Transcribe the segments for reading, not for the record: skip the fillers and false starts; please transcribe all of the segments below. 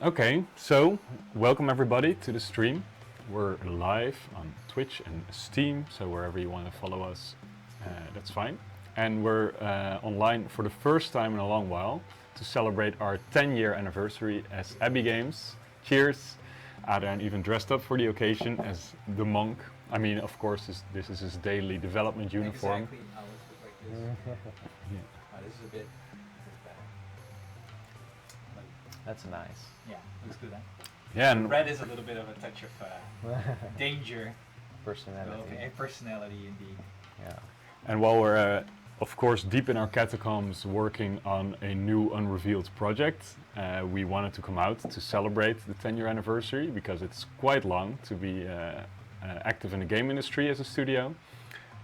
Okay, so welcome everybody to the stream. We're live on Twitch and Steam, so wherever you want to follow us, that's fine. And we're online for the first time in a long while to celebrate our 10-year anniversary as Abbey Games. Cheers! Adrian even dressed up for the occasion as the monk. I mean, of course, this is his daily development uniform. Exactly, I always look like this. Yeah. This is a bit better. That's nice. Yeah, looks good, huh? Yeah, and Red is a little bit of a touch of danger, Personality. a personality indeed. Yeah. And while we're, of course, deep in our catacombs working on a new unrevealed project, we wanted to come out to celebrate the 10-year anniversary because it's quite long to be active in the game industry as a studio.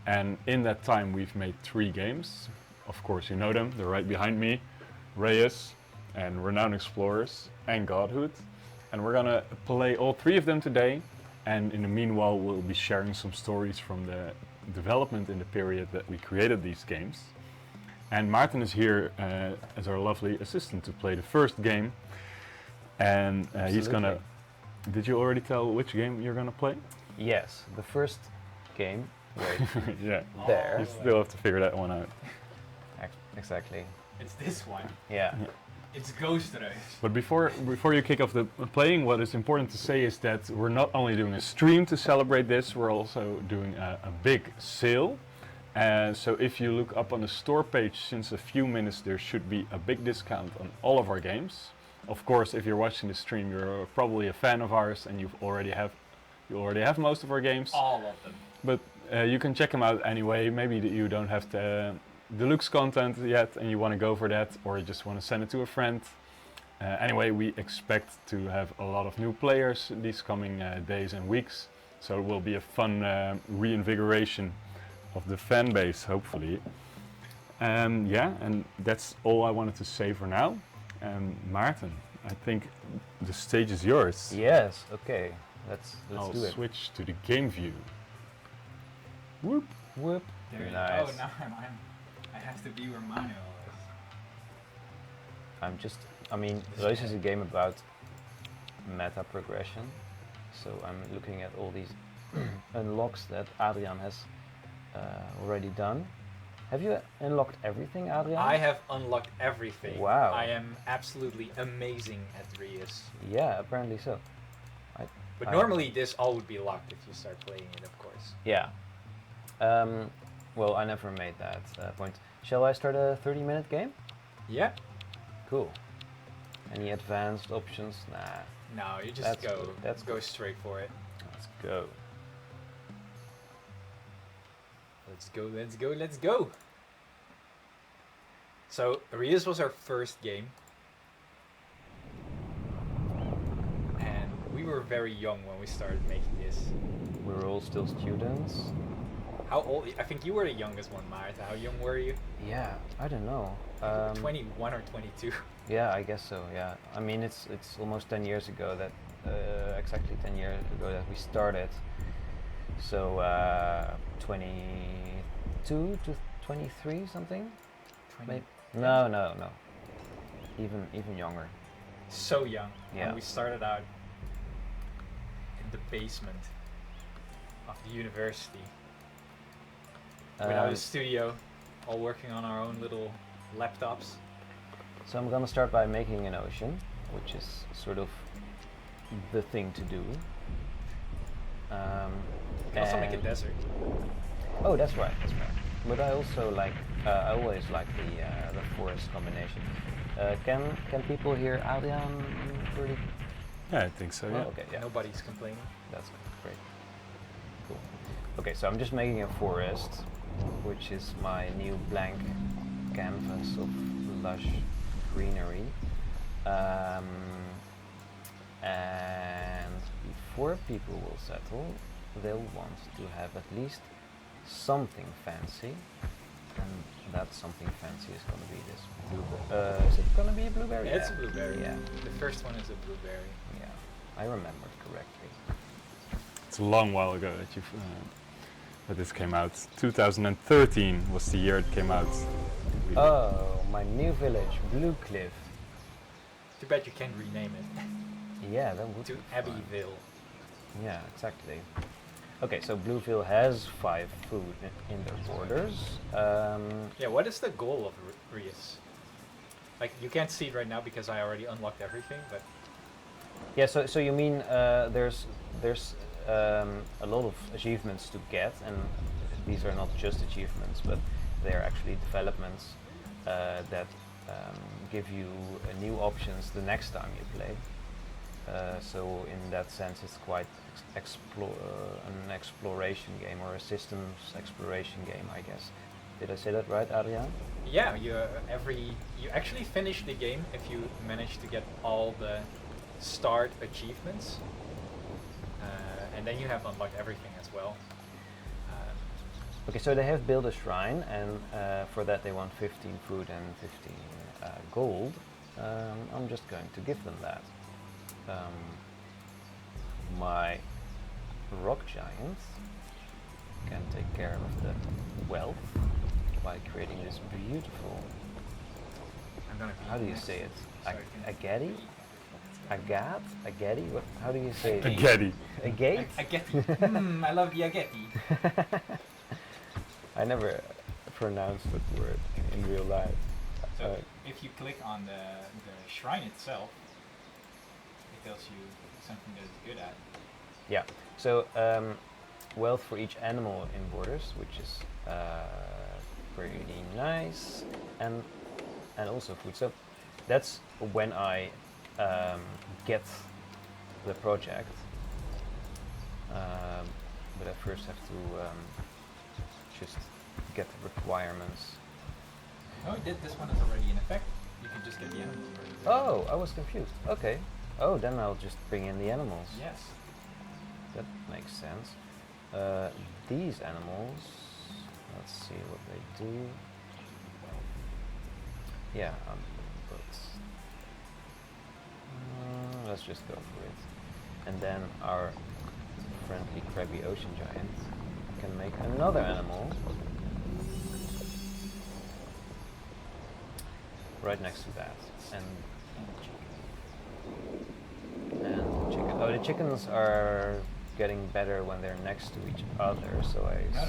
And in that time, we've made 3 games. Of course, you know them. They're right behind me. Reus and Renowned Explorers and Godhood. And we're gonna play all 3 of them today. And in the meanwhile, we'll be sharing some stories from the development in the period that we created these games. And Maarten is here as our lovely assistant to play the first game. And he's gonna... Did you already tell which game you're gonna play? Yes, the first game. Wait, Yeah, there. you still have to figure that one out. Exactly. It's this one. Yeah. It's Ghost Reus. But before you kick off the playing, what is important to say is that we're not only doing a stream to celebrate this, we're also doing a big sale. So if you look up on the store page since a few minutes, there should be a big discount on all of our games. Of course, if you're watching the stream, you're probably a fan of ours and you already have most of our games. All of them. But you can check them out anyway. Maybe you don't have the deluxe content yet and you want to go for that, or you just want to send it to a friend. Anyway, we expect to have a lot of new players these coming days and weeks, so it will be a fun reinvigoration of the fan base, hopefully. Yeah, and that's all I wanted to say for now. Maarten, I think the stage is yours. Yes. Okay. Let's I'll do it. switch to the game view. Whoop. Whoop. There you Nice. go. Oh, now I have to be where Manuel is. I mean, Reus is a game about meta progression. So I'm looking at all these unlocks that Adrian has already done. Have you unlocked everything, Adrian? I have unlocked everything. Wow. I am absolutely amazing at Reus. Yeah, apparently so. But normally this all would be locked if you start playing it, of course. Yeah. Well, I never made that point. Shall I start a 30-minute game? Yeah. Cool. Any advanced options? Nah. No, you just That's go. good, that's go good. straight for it. Let's go. Let's go, let's go, let's go! So, Reus was our first game. And we were very young when we started making this. We were all still students. How old? I think you were the youngest one, Martha. How young were you? Yeah, I don't know. 21 or 22. Yeah, I guess so. Yeah. I mean, it's almost 10 years ago that exactly 10 years ago that we started. So 22 to 23 something. 20. No. Even younger. So young. Yeah. And we started out in the basement of the university. Without a studio, all working on our own little laptops. So I'm gonna start by making an ocean, which is sort of the thing to do. You can also make a desert. Oh, that's right. But I also like, I always like the forest combination. Can people hear Adrian pretty? Yeah, I think so, yeah. Oh, okay, yeah. Nobody's complaining. That's great. Cool. Okay, so I'm just making a forest, which is my new blank canvas of lush greenery. And before people will settle, they'll want to have at least something fancy. And that something fancy is going to be this blueberry. Is it going to be a blueberry? Yeah, it's a blueberry. Yeah. The first one is a blueberry. Yeah, I remembered correctly. It's a long while ago that this came out. 2013 was the year it came out. Oh, my new village, Blue Cliff. Too bad you can't rename it Yeah, that would to be fun. Abbeyville. Yeah, exactly. Okay, so Blueville has 5 food in their borders. Yeah, what is the goal of Reus? Like, you can't see it right now because I already unlocked everything, but Yeah, so you mean there's a lot of achievements to get, and these are not just achievements, but they are actually developments that give you new options the next time you play. So in that sense, it's quite an exploration game, or a systems exploration game, I guess. Did I say that right, Adrian? yeah, you actually finish the game if you manage to get all the start achievements, and then you have unlocked everything as well. Okay, so they have built a shrine, and for that they want 15 food and 15 gold. I'm just going to give them that. My rock giant can take care of the wealth by creating this beautiful, I'm gonna be how do you next, say it? so I can- Agati? Agat? Agati? What? How do you say it? A Getty. Agate? Ageti. I love the Ageti. I never pronounced that word in real life. So if you click on the shrine itself, it tells you something that it's good at. Yeah. So wealth for each animal in borders, which is pretty nice, and also food. So that's when I get the project, but I first have to just get the requirements. No, this one is already in effect. You can just get the animals already. Oh, I was confused. Okay. Oh, then I'll just bring in the animals. Yes. That makes sense. These animals, let's see what they do. Yeah, but let's just go for it. And then our friendly crabby ocean giant can make another animal right next to that. And chicken. Oh, the chickens are getting better when they're next to each other. So No,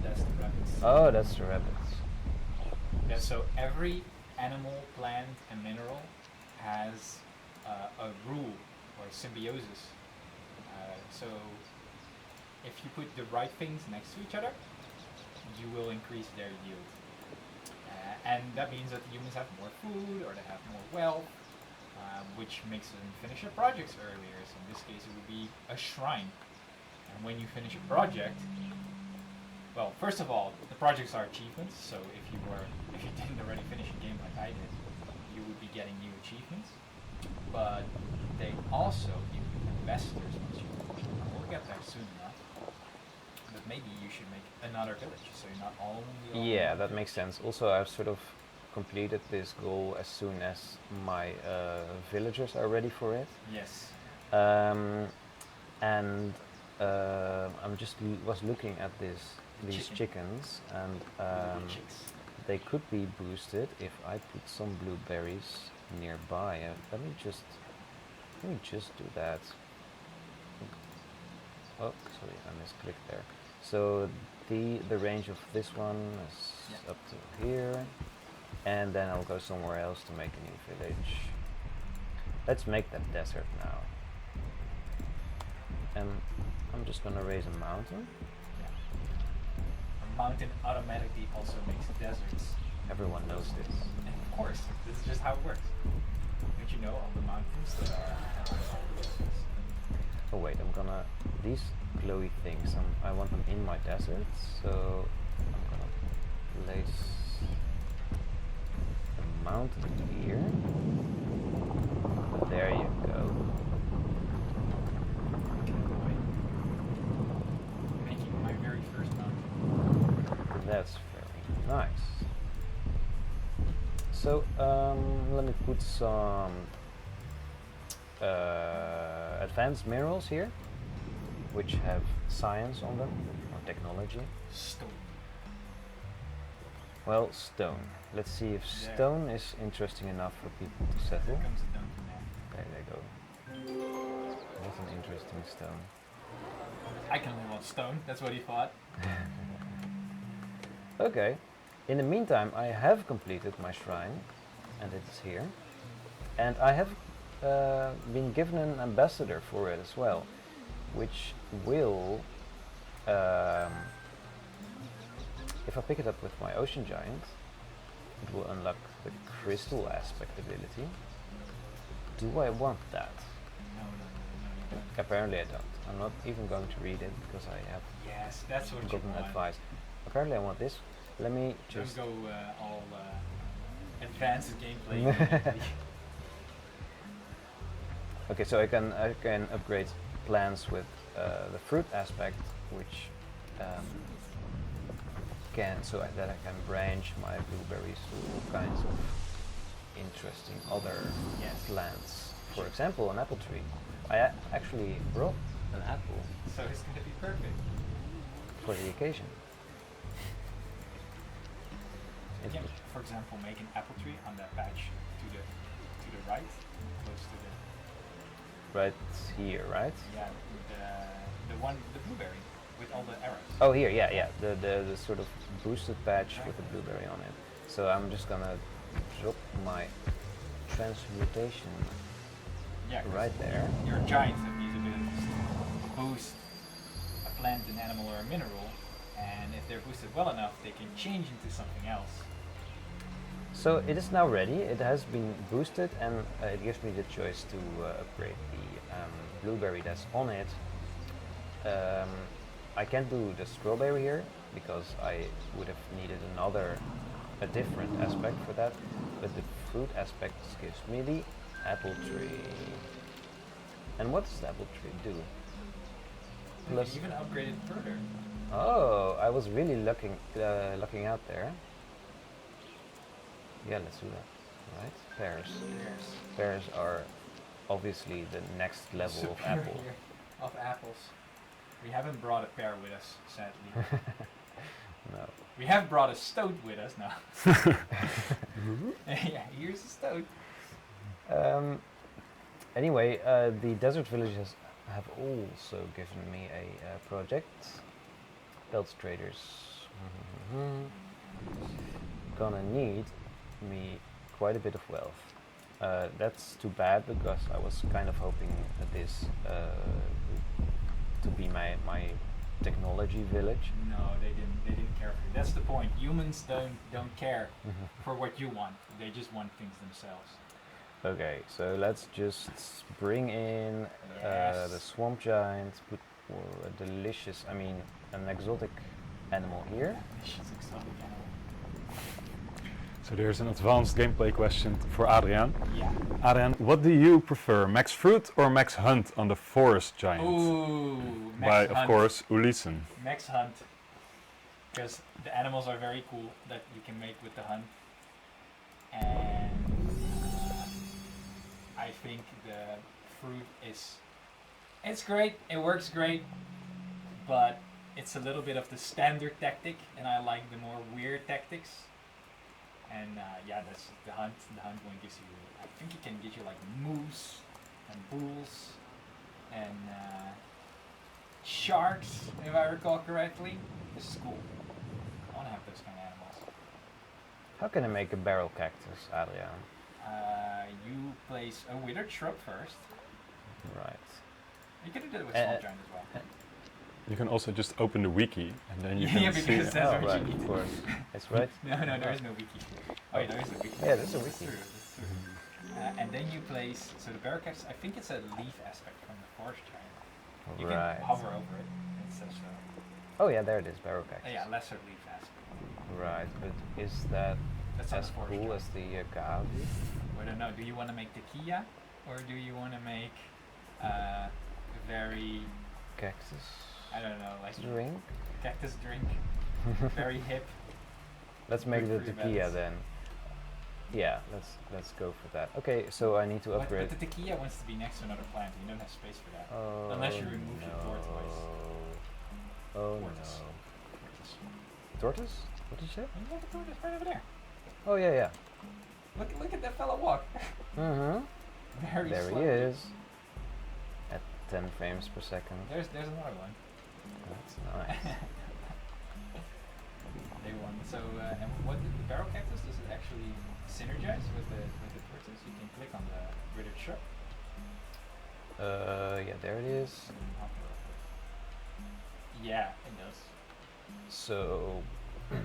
that's the rabbits. Oh, that's the rabbits. Yeah, so every animal, plant, and mineral has a rule or symbiosis. So if you put the right things next to each other, you will increase their yield. And that means that humans have more food or they have more wealth, which makes them finish their projects earlier. So in this case, it would be a shrine. And when you finish a project, well, first of all, the projects are achievements. So if you didn't already finish a game like I did, you would be getting new achievements. But they also give you investors once you finish. We'll get there soon enough. But maybe you should make another village, so you're not only. Yeah, that makes sense. Also, I've sort of completed this goal as soon as my villagers are ready for it. Yes. And I'm just was looking at these chickens, and Chicks. they could be boosted if I put some blueberries nearby. Let me just do that. Oh, sorry, I misclicked there. So the range of this one is up to here, and then I'll go somewhere else to make a new village. Let's make that desert now. And I'm just gonna raise a mountain. Yeah. A mountain automatically also makes deserts. Everyone knows this. And of course, this is just how it works. Don't you know all the mountains that are deserts? Oh wait, I'm gonna these glowy things. I want them in my desert, so I'm gonna place a mountain here. There you go. Making my very first mountain. That's very nice. So let me put some advanced minerals here, which have science on them, or technology. Stone. Well, stone. Let's see if stone is interesting enough for people to settle. Here comes the dungeon man. using stone. I can live on stone. That's what he thought. Okay. In the meantime, I have completed my shrine, and it's here. And I have been given an ambassador for it as well, which will, if I pick it up with my ocean giant, it will unlock the crystal aspect ability. Do I want that? No, you don't. Apparently I don't. I'm not even going to read it because I have Yes, that's what you gotten want. advice. Apparently I want this. Let me just... Don't go all advanced gameplay immediately. Okay, so I can upgrade plants with the fruit aspect, which that I can branch my blueberries to all kinds of interesting other Yes. plants. For example, an apple tree. I actually brought an apple So it's going to be perfect. for the occasion. Yeah, for example, make an apple tree on that patch to the right, close to the Right here, right? the blueberry with all the arrows. Oh, here, yeah. The sort of boosted patch with the blueberry on it. So I'm just gonna drop my transmutation Yeah, 'cause right there. Your giants have these abilities to boost a plant, an animal, or a mineral, and if they're boosted well enough, they can change into something else. So it is now ready. It has been boosted, and it gives me the choice to upgrade the blueberry that's on it. I can't do the strawberry here because I would have needed a different aspect for that. But the fruit aspect gives me the apple tree. And what does the apple tree do? You Plus- can even upgrade it further. Oh, I was really lucking out there. Yeah, let's do that. Right? Pears. Pears are obviously the next level of apple. Superior of apples. We haven't brought a pear with us, sadly. No. We have brought a stoat with us now. Yeah, here's a stoat. Anyway, the desert villages have also given me a project. Pelts traders. Gonna need me quite a bit of wealth. That's too bad because I was kind of hoping that this to be my technology village. No, they didn't care for you. That's the point. Humans don't care for what you want. They just want things themselves. Okay, so let's just bring in the Yes. swamp giant, put an exotic animal here. She's exotic animal. So there's an advanced gameplay question for Adrian. Yeah. Adrian, what do you prefer, max fruit or max hunt on the forest giant? Ooh, By, max of hunt. course, Ulyssen. Max hunt. Because the animals are very cool that you can make with the hunt. And I think the fruit it's great, it works great, but it's a little bit of the standard tactic, and I like the more weird tactics. And yeah, that's the hunt. The hunt one gives you, I think it can get you like moose and bulls and sharks, if I recall correctly. This is cool. I want to have those kind of animals. How can I make a barrel cactus, Adrian? You place a withered shrub first. Right. You could do that with small giant as well. You can also just open the wiki and then you can Yeah, see because it. that's Oh, what right, you need of to course. do. That's right. No, there is no wiki. Oh, yeah, there is a wiki. Yeah, there's a That's wiki. true, that's true. And then you place, so the barrel cactus, I think it's a leaf aspect from the forest giant. You Right. can hover over it. It says so. Oh yeah, there it is, barrel cactus. Yeah, lesser leaf aspect. Right, but is that That's on as the forest cool giant. as the agave? I don't know. Do you want to make tequila, or do you want to make very, Cactus I don't know, like drink? cactus drink, very hip? Let's make the Fruit tequila events. then. Yeah, let's go for that. Okay, so I need to But upgrade. the tequila wants to be next to another plant. And you don't have space for that. Oh, Unless you remove your tortoise. Oh Tortoise. no. Tortoise? What did you say? And you have a tortoise right over there. Oh yeah, yeah. Look at that fella walk. Mm-hmm. Very There he slowly. is. At 10 frames per second. There's another one. That's nice. They won. So and what the barrel cactus, does it actually synergize with the tortoise? You can click on the withered shrub. Yeah, there it is. Yeah, it does. So, We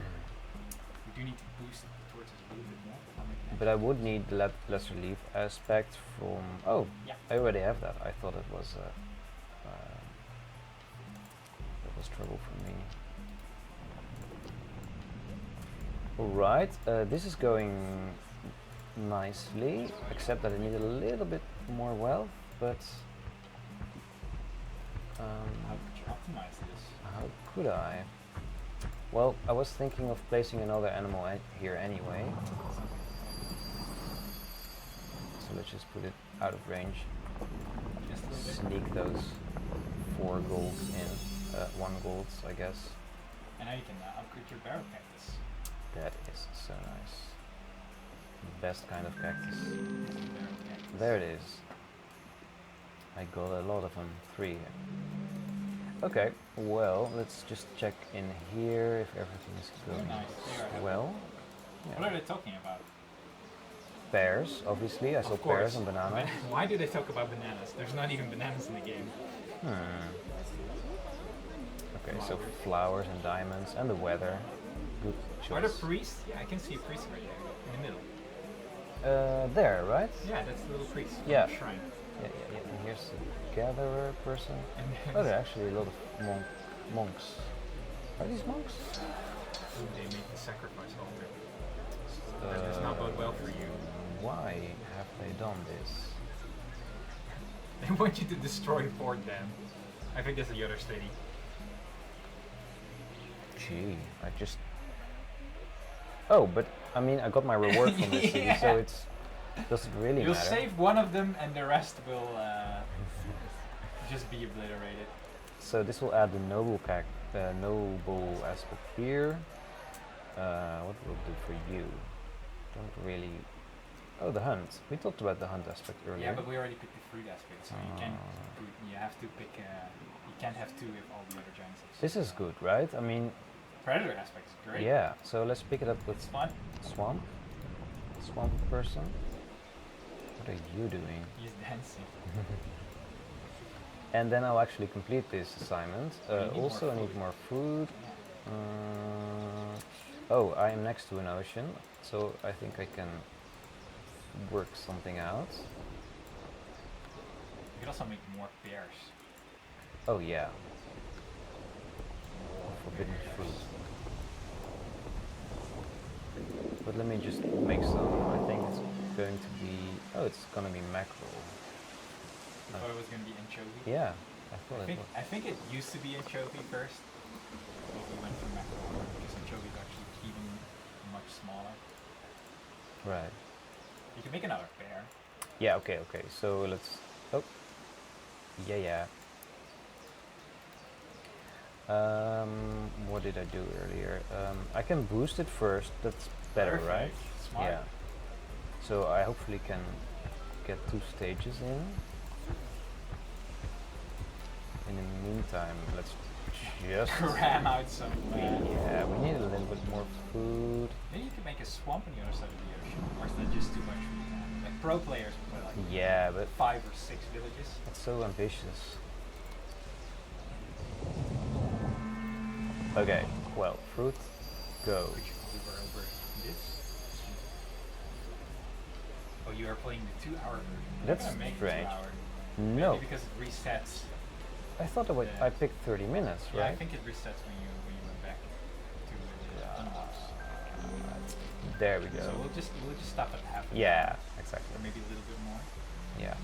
do need to boost the tortoise a little bit more. I'll make an but I would need the lesser relief aspect from. Oh, Yeah. I already have that. I thought it was. That was trouble for me. Alright, this is going nicely, except that I need a little bit more wealth, but How could you optimize this? how could I? Well, I was thinking of placing another animal here anyway, so let's just put it out of range. Just a little bit. Sneak those 4 golds in, 1 golds I guess. And now you can upgrade your barrel cactus. That is so nice. Best kind of cactus. Barrel cactus. There it is. I got a lot of them, 3. Okay, well, let's just check in here if everything is Very going nice. They are happy. well. What Yeah. are they talking about? Pears, obviously. I saw Of course. pears and bananas. Why do they talk about bananas? There's not even bananas in the game. Okay, so flowers and diamonds and the weather. Good Where the choice. priest? Yeah, I can see a priest right there in the middle. There, right? Yeah, that's the little priest. from Yeah. the shrine. Yeah. And here's the gatherer person. And Oh, there are actually a lot of monks. Are these monks? they make the sacrifice altar. That does not bode well for you. Why have they done this? They want you to destroy Fort Dam. I think that's the other city. Gee, I just... Oh, but I mean, I got my reward from this city, so Yeah. it's... Does it really You'll matter? save one of them and the rest will just be obliterated. So this will add the noble aspect here. What will it do for you? Don't really... Oh, the hunt. We talked about the hunt aspect earlier. Yeah, but we already picked the fruit aspect, so you can't. You have to pick. You can't have 2 if all the other giants. This is good, right? I mean, Predator aspect is great. yeah. So let's pick it up with It's fun. Swamp. Swamp person. What are you doing? He's dancing. And then I'll actually complete this assignment. You need Also, more I need food. more food. Oh, I am next to an ocean, so I think I can work something out. You could also make more pears. Oh yeah. Forbidden fruit. But let me just make some. I think it's going to be... Oh, it's gonna be mackerel. I thought it was going to be anchovy. Yeah, I thought it was. I think it used to be anchovy first. But we went for mackerel because anchovy is actually even much smaller. Right. You can make another pear. Yeah, okay. So let's... Oh. Yeah. What did I do earlier? I can boost it first. That's better, right? Perfect. Smart. Yeah. So I hopefully can get 2 stages in. In the meantime, let's just... Cram out some. Yeah, we need a little bit more food. Maybe you could make a swamp on the other side of the ocean. Or is that just too much for you? Like pro players would play like Yeah, but 5 or 6 villages. it's so ambitious. Okay, well, fruit, go. Would you hover over this? Oh, you are playing the 2-hour version. I'm That's gonna make strange. 2 hour. No, Maybe because it resets. I thought I picked 30 minutes, Yeah, I right? think it resets when you went back to the unlocks. There we go. So we'll just stop at half. an Yeah, hour, exactly. or maybe a little bit more. Yeah.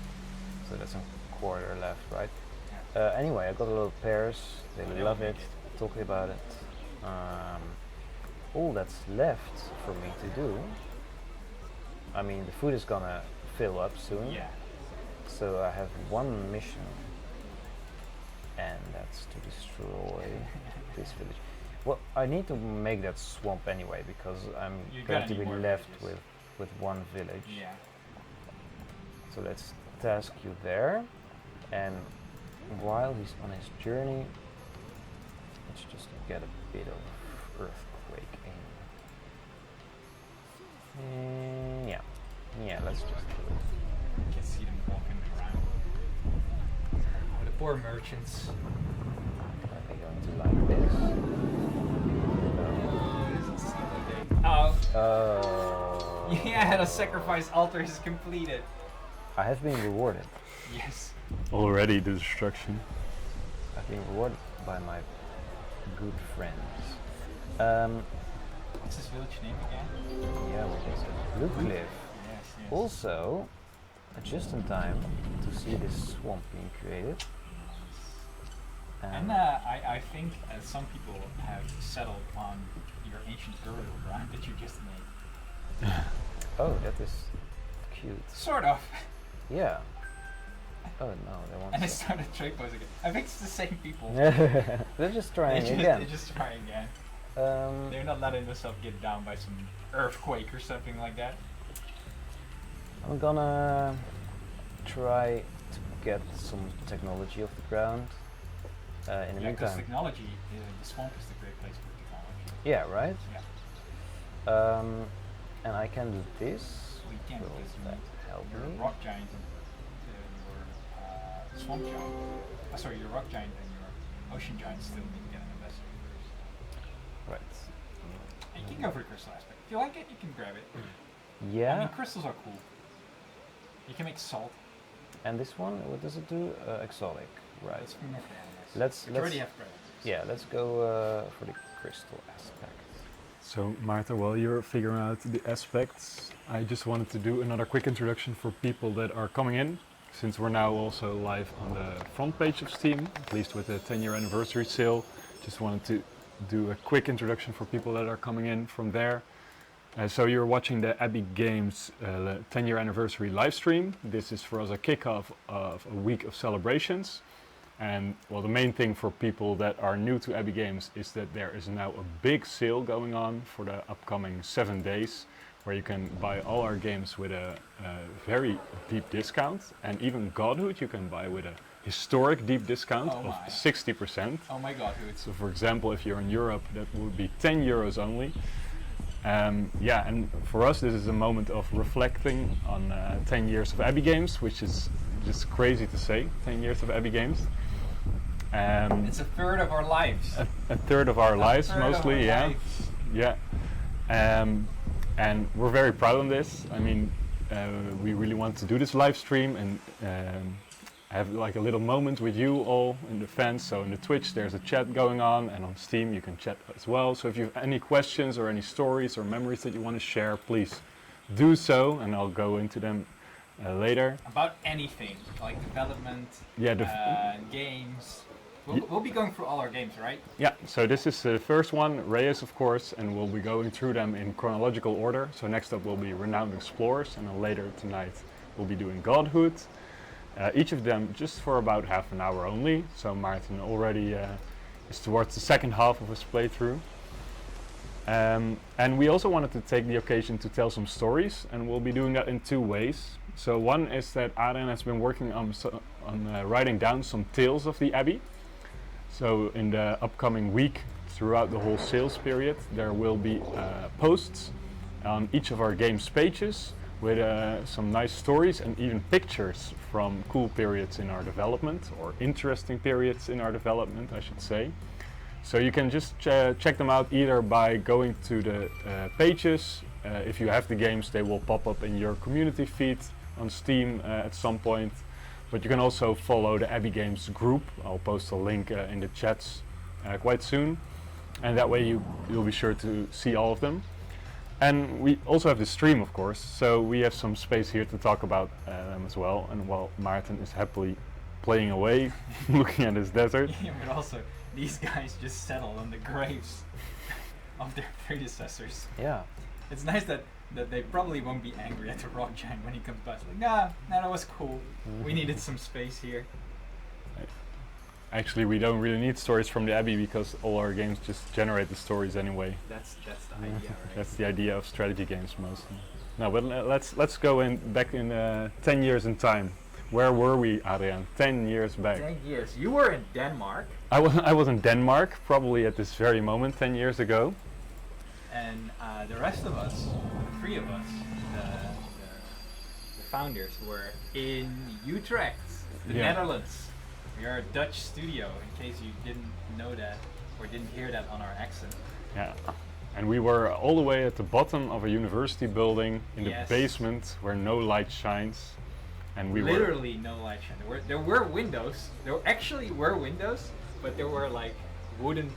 So that's a quarter left, right? Yeah. Anyway, I got a lot of pears. They Oh, they love will it. make it. Talking about it. All that's left for me to do. I mean, the food is gonna fill up soon. Yeah. So I have 1 mission, and that's to destroy this village. Well, I need to make that swamp anyway because I'm You're going gonna to need be more left villages. with 1 village. Yeah. So let's task you there, and while he's on his journey, let's just get a bit of earthquake in. Yeah, let's just do it. You can see them walking around. Oh, the poor merchants. Are they going to like this? Doesn't seem like they. Oh. Oh. Yeah, the sacrifice altar is completed. I have been rewarded. Yes. Already the destruction. I've been rewarded by my good friends. What's his village name again? Yeah, what is it? Blue Cliff. Yes, yes. Also, just in time to see this swamp being created. And I think some people have settled on your ancient girdle, right, that you just made. Oh, that is cute. Sort of. Yeah. Oh no, they want. And it started trade post again. I think it's the same people. They're just trying again. They're just trying again. Um, They're not letting themselves get down by some earthquake or something like that. I'm gonna try to get some technology off the ground. In the Yeah, because meantime. technology, the swamp is the great place for technology. Yeah, right? Yeah. And I can do this. We can Will because that help your me? rock giant and your swamp giant. Sorry, your rock giant and your ocean giant still need to get an ambassador first. Right. And you can go for the crystal aspect. If you like it, you can grab it. I Yeah. mean, crystals are cool. You can make salt. And this one, what does it do? Exotic. Right. That's more for animals. Let's But you already have predators. yeah, let's go for the crystal aspect. So Martha, while you're figuring out the aspects, I just wanted to do another quick introduction for people that are coming in, since we're now also live on the front page of Steam, at least with the 10-year anniversary sale. Just wanted to do a quick introduction for people that are coming in from there. So you're watching the Abbey Games 10-year anniversary livestream. This is for us a kickoff of a week of celebrations. And well, the main thing for people that are new to Abbey Games is that there is now a big sale going on for the upcoming 7 days, where you can buy all our games with a very deep discount, and even Godhood you can buy with a historic deep discount Oh of my. 60%. Oh my god, who it's So for example, if you're in Europe, that would be 10 euros only. Yeah, and for us this is a moment of reflecting on 10 years of Abbey Games, which is just crazy to say, 10 years of Abbey Games. it's a third of our lives. A third of our lives, third of mostly, our yeah. lives. Yeah. And we're very proud of this. I mean, we really want to do this live stream and have like a little moment with you all in the fans. So in the Twitch there's a chat going on, and on Steam you can chat as well. So if you have any questions or any stories or memories that you want to share, please do so, and I'll go into them later. About anything, like development, Yeah, games. We'll be going through all our games, right? Yeah, so this is the first one, Reus of course, and we'll be going through them in chronological order. So next up will be Renowned Explorers, and then later tonight we'll be doing Godhood. Each of them just for about half an hour only, so Martin already is towards the second half of his playthrough. And we also wanted to take the occasion to tell some stories, and we'll be doing that in 2 ways. So one is that Adrian has been working on writing down some tales of the Abbey. So in the upcoming week, throughout the whole sales period, there will be posts on each of our games pages with some nice stories and even pictures from cool periods in our development, or interesting periods in our development, I should say. So you can just check them out either by going to the pages. If you have the games, they will pop up in your community feed on Steam at some point. But you can also follow the Abbey Games group. I'll post a link in the chats quite soon, and that way you'll be sure to see all of them. And we also have the stream, of course, so we have some space here to talk about them as well. And while Martin is happily playing away, looking at his desert. Yeah, but also these guys just settled on the graves of their predecessors. Yeah. It's nice that they probably won't be angry at the rock giant when he comes back. It's like, nah, that was cool. We needed some space here. Actually, we don't really need stories from the Abbey because all our games just generate the stories anyway. That's the idea, right? That's the idea of strategy games mostly. No, but let's go back in 10 years in time. Where were we, Adrian? 10 years back. 10 years. You were in Denmark, I was in Denmark, probably at this very moment 10 years ago. and the rest of us, the three of us, the founders, were in Utrecht, the Yeah. Netherlands. We are a Dutch studio, in case you didn't know that or didn't hear that on our accent. Yeah. And we were all the way at the bottom of a university building in Yes. the basement where no light shines. And we were Literally no light shine. There were windows. There actually were windows, but there were like wooden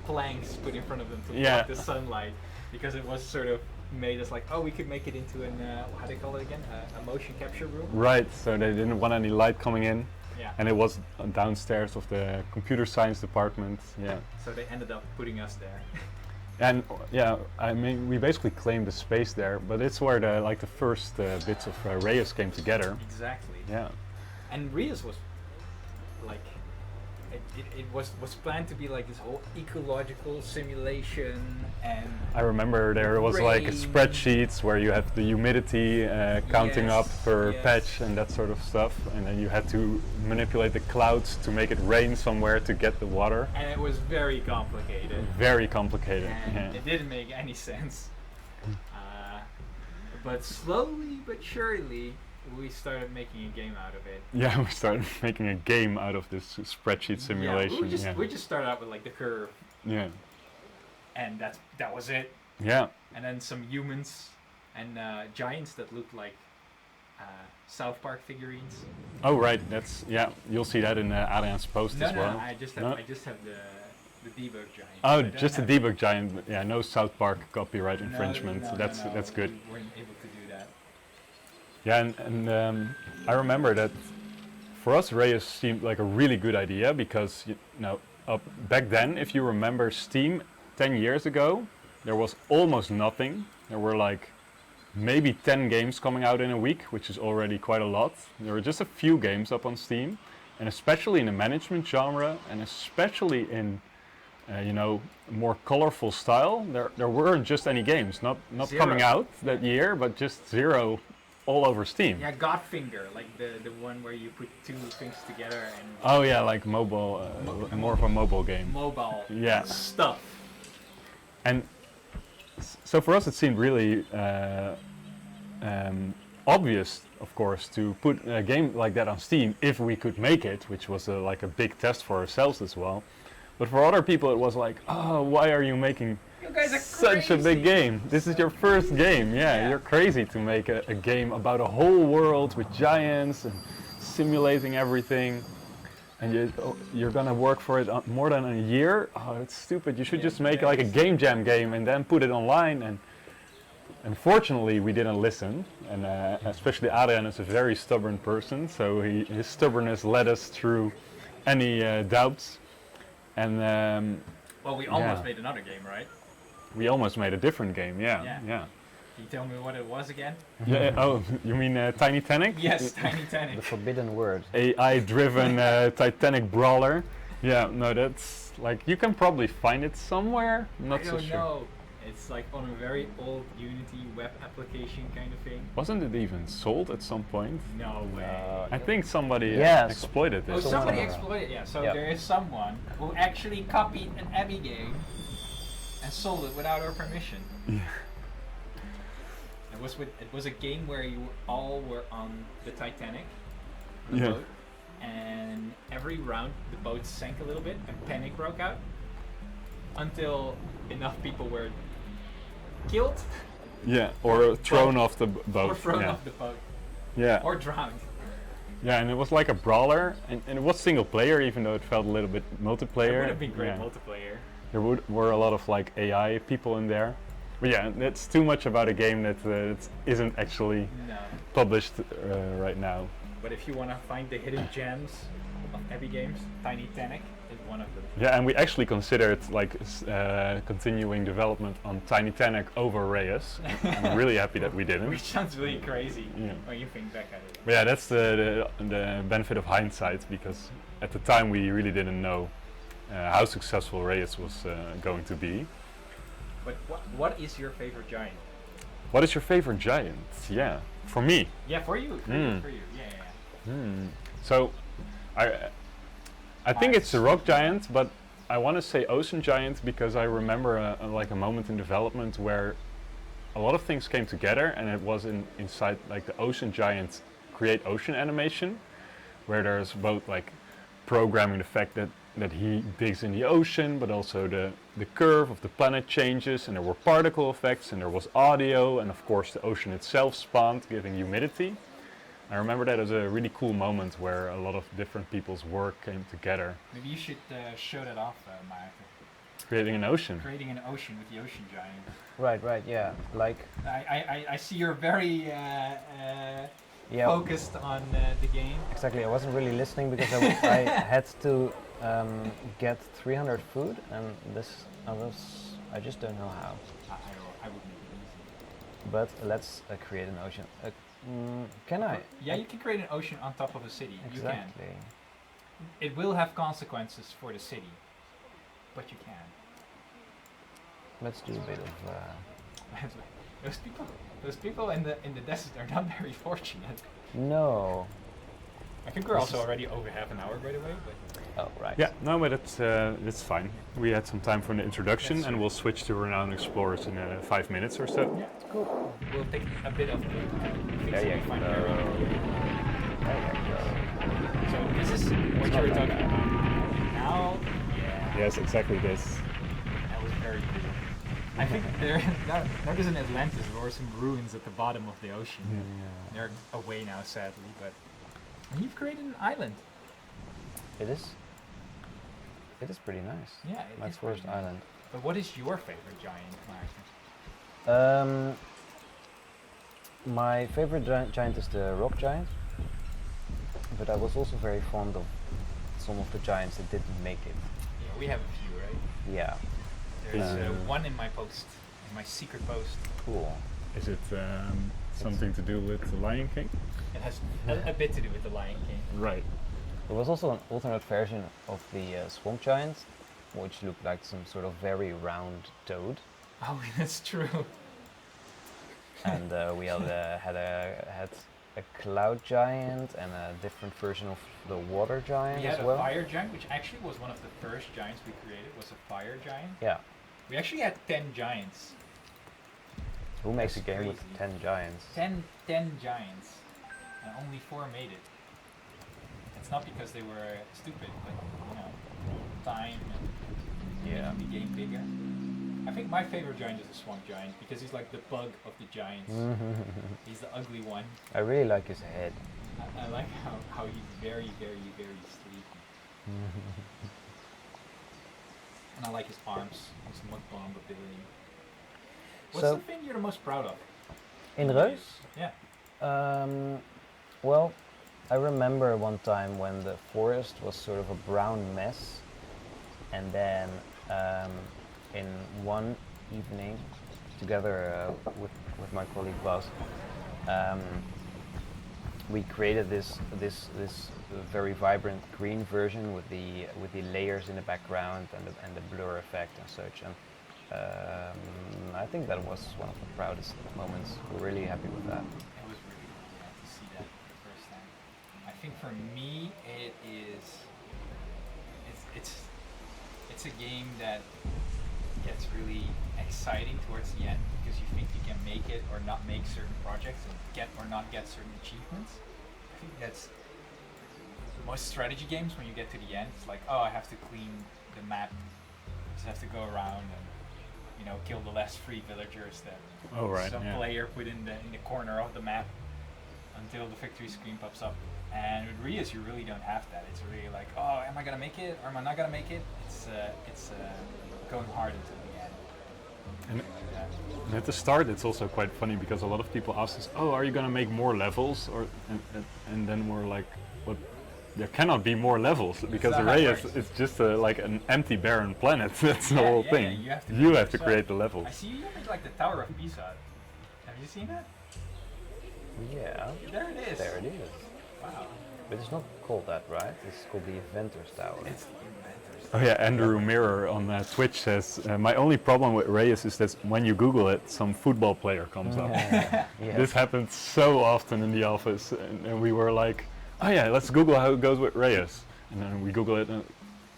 planks put in front of them to Yeah. block the sunlight, because it was sort of made us like, oh, we could make it into an how do they call it again? A motion capture room. right, so they didn't want any light coming in. Yeah. And it was downstairs of the computer science department. Yeah. So they ended up putting us there. And yeah, I mean, we basically claimed the space there, but it's where the first bits of Reus came together. Exactly. Yeah. And Reus was like, it was planned to be like this whole ecological simulation, and I remember there was like Rain. spreadsheets where you had the humidity counting up Yes, per yes. patch and that sort of stuff, and then you had to manipulate the clouds to make it rain somewhere to get the water. and it was very complicated. Very complicated. And Yeah. it didn't make any sense. But slowly but surely, we started making a game out of it. Yeah, we started making a game out of this spreadsheet simulation. Yeah, we just started out with like the curve, Yeah. and that was it. Yeah. And then some humans and giants that looked like South Park figurines. Oh right, that's yeah. You'll see that in Adrian's post No, as well. I just have No? the debug giant. Oh, I don't just a have- debug giant. Yeah, no South Park copyright No, infringement. no, that's no, that's good. We weren't able to do that. Yeah, and I remember that for us, Reus seemed like a really good idea because you know back then, if you remember Steam 10 years ago, there was almost nothing. There were like maybe 10 games coming out in a week, which is already quite a lot. There were just a few games up on Steam, and especially in the management genre, and especially in more colorful style, there weren't just any games, not Zero. coming out that year, but just zero all over Steam. Yeah, Godfinger, like the one where you put two things together and Oh yeah, like mobile, more of a mobile game. mobile Yeah. stuff. And so for us, it seemed really obvious, of course, to put a game like that on Steam if we could make it, which was like a big test for ourselves as well. But for other people, it was like, oh, why are you making You guys are such a big crazy. game? This is your first game. Yeah, you're crazy to make a game about a whole world with giants and simulating everything. And you're gonna work for it more than a year? Oh, that's stupid. You should Yeah, just make that like a is- game jam game and then put it online. And unfortunately, we didn't listen. And especially Adrian is a very stubborn person, so his stubbornness led us through any doubts. And Well, we almost Yeah. made another game, right? we almost made a different game. Yeah, Yeah. yeah. Can you tell me what it was again? Yeah. Oh, you mean Tiny Tanic? Yes, Tiny The Tanic. forbidden word. AI-driven Titanic brawler. Yeah, no, that's like you can probably find it somewhere. I'm not I so don't sure. know. It's like on a very old Unity web application kind of thing. Wasn't it even sold at some point? No way. I think somebody Yes. exploited Oh, it. somebody somewhere. exploited. Yeah. So Yeah. there is someone who actually copied an Abbey game and sold it without our permission. Yeah. It was a game where you all were on the Titanic, the Yeah. boat, and every round the boat sank a little bit and panic broke out until enough people were killed Yeah, or thrown off the boat. or thrown yeah. off the boat Yeah. or drowned. Yeah, and it was like a brawler, and it was single player, even though it felt a little bit multiplayer. It would have been great Yeah. multiplayer. There were a lot of like AI people in there. But yeah, that's too much about a game that isn't actually No. published right now. But if you want to find the hidden gems of Abbey games, Tiny Tanic is one of them. Yeah, and we actually considered like continuing development on Tiny Tanic over Reus. I'm really happy that we didn't. Which sounds really crazy Yeah. when you think back at it. But yeah, that's the benefit of hindsight, because at the time we really didn't know how successful Reus was going to be. But what is your favorite giant? What is your favorite giant? Yeah, for me. Yeah, for you. Mm. For you. Yeah, yeah, yeah. So, I I think it's a rock giant, but I want to say ocean giant because I remember like a moment in development where a lot of things came together, and it was inside like the ocean giant create ocean animation, where there's both like programming the fact that he digs in the ocean, but also the curve of the planet changes, and there were particle effects, and there was audio, and of course the ocean itself spawned, giving humidity. I remember that as a really cool moment where a lot of different people's work came together. Maybe you should show that off, Mark. Creating an ocean. Creating an ocean with the ocean giant. Right, yeah. Like I see you're very focused on the game. exactly. I wasn't really listening because I had to get 300 food, and I just don't know how. I would make it easy. But let's create an ocean. Can I? Yeah, you can create an ocean on top of a city. Exactly. You can. It will have consequences for the city, but you can. Let's do a bit of. Those people in the desert are not very fortunate. No. I think we're also already over half an hour, by the way. But Oh right. Yeah, no, but it's fine. We had some time for the introduction, That's and right. we'll switch to Renowned Explorers in 5 minutes or so. yeah, it's cool. We'll take a bit of the things There that you we find go. here around. There you go. So this is what you were not talking bad. about. Now, yeah, Yes, exactly this. that was very cool. I think there's an Atlantis or some ruins at the bottom of the ocean. They're away now, sadly, but you've created an island. It is. It is pretty nice. Yeah, My it's first pretty nice. island. But what is your favorite giant, Martin? My favorite giant is the rock giant, but I was also very fond of some of the giants that didn't make it. Yeah, we have a few, right? Yeah, There's one in my post, in my secret post. cool. Is it something to do with the Lion King? It has a bit to do with the Lion King. Right. There was also an alternate version of the swamp giant, which looked like some sort of very round toad. Oh, that's true. And we had a cloud giant and a different version of the water giant We as had well. a fire giant, which actually was one of the first giants we created, was a fire giant. Yeah. We actually had 10 giants. Who makes a That's game with crazy. 10 giants? 10 giants. And only 4 made it. It's not because they were stupid, but, you know, time and Yeah. making the game bigger. I think my favorite giant is the swamp giant, because he's like the bug of the giants. He's the ugly one. I really like his head. I like how he's very, very, very sleepy. And I like his arms, his mukbang ability. What's So- the thing you're the most proud of? In Reus? Yeah. Well, I remember one time when the forest was sort of a brown mess, and then in one evening, together with my colleague Bas, we created this very vibrant green version with the layers in the background and the blur effect and such. And I think that was one of the proudest moments. We're really happy with that. It was really cool to see that for the first time. I think for me, it's a game that gets really exciting towards the end because you think you can make it or not make certain projects and get or not get certain achievements. I think that's most strategy games when you get to the end. It's like, oh, I have to clean the map. I just have to go around and kill the last 3 villagers that Oh, right. some Yeah. player put in the corner of the map until the victory screen pops up. And with Reus, you really don't have that. It's really like, oh, am I gonna make it or am I not gonna make it? It's going hard until the end. And Yeah. at the start, it's also quite funny because a lot of people ask us, "Oh, are you gonna make more levels?" And then we're like, "What? There cannot be more levels because not how it Reus works. is just like an empty, barren planet. That's the Yeah, whole yeah, thing. yeah, you have to You create have to yourself. create the levels." I see you made like the Tower of Pisa. Have you seen that? Yeah, There it is. there it is. Wow. But it's not called that, right? It's called the Inventor's Tower. It's the inventors. Oh yeah, Andrew Mirror on Twitch says, "My only problem with Reus is that when you Google it, some football player comes up." Yeah. Yes. This happened so often in the office, and we were like, Oh yeah, let's Google how it goes with Reus. And then we Google it and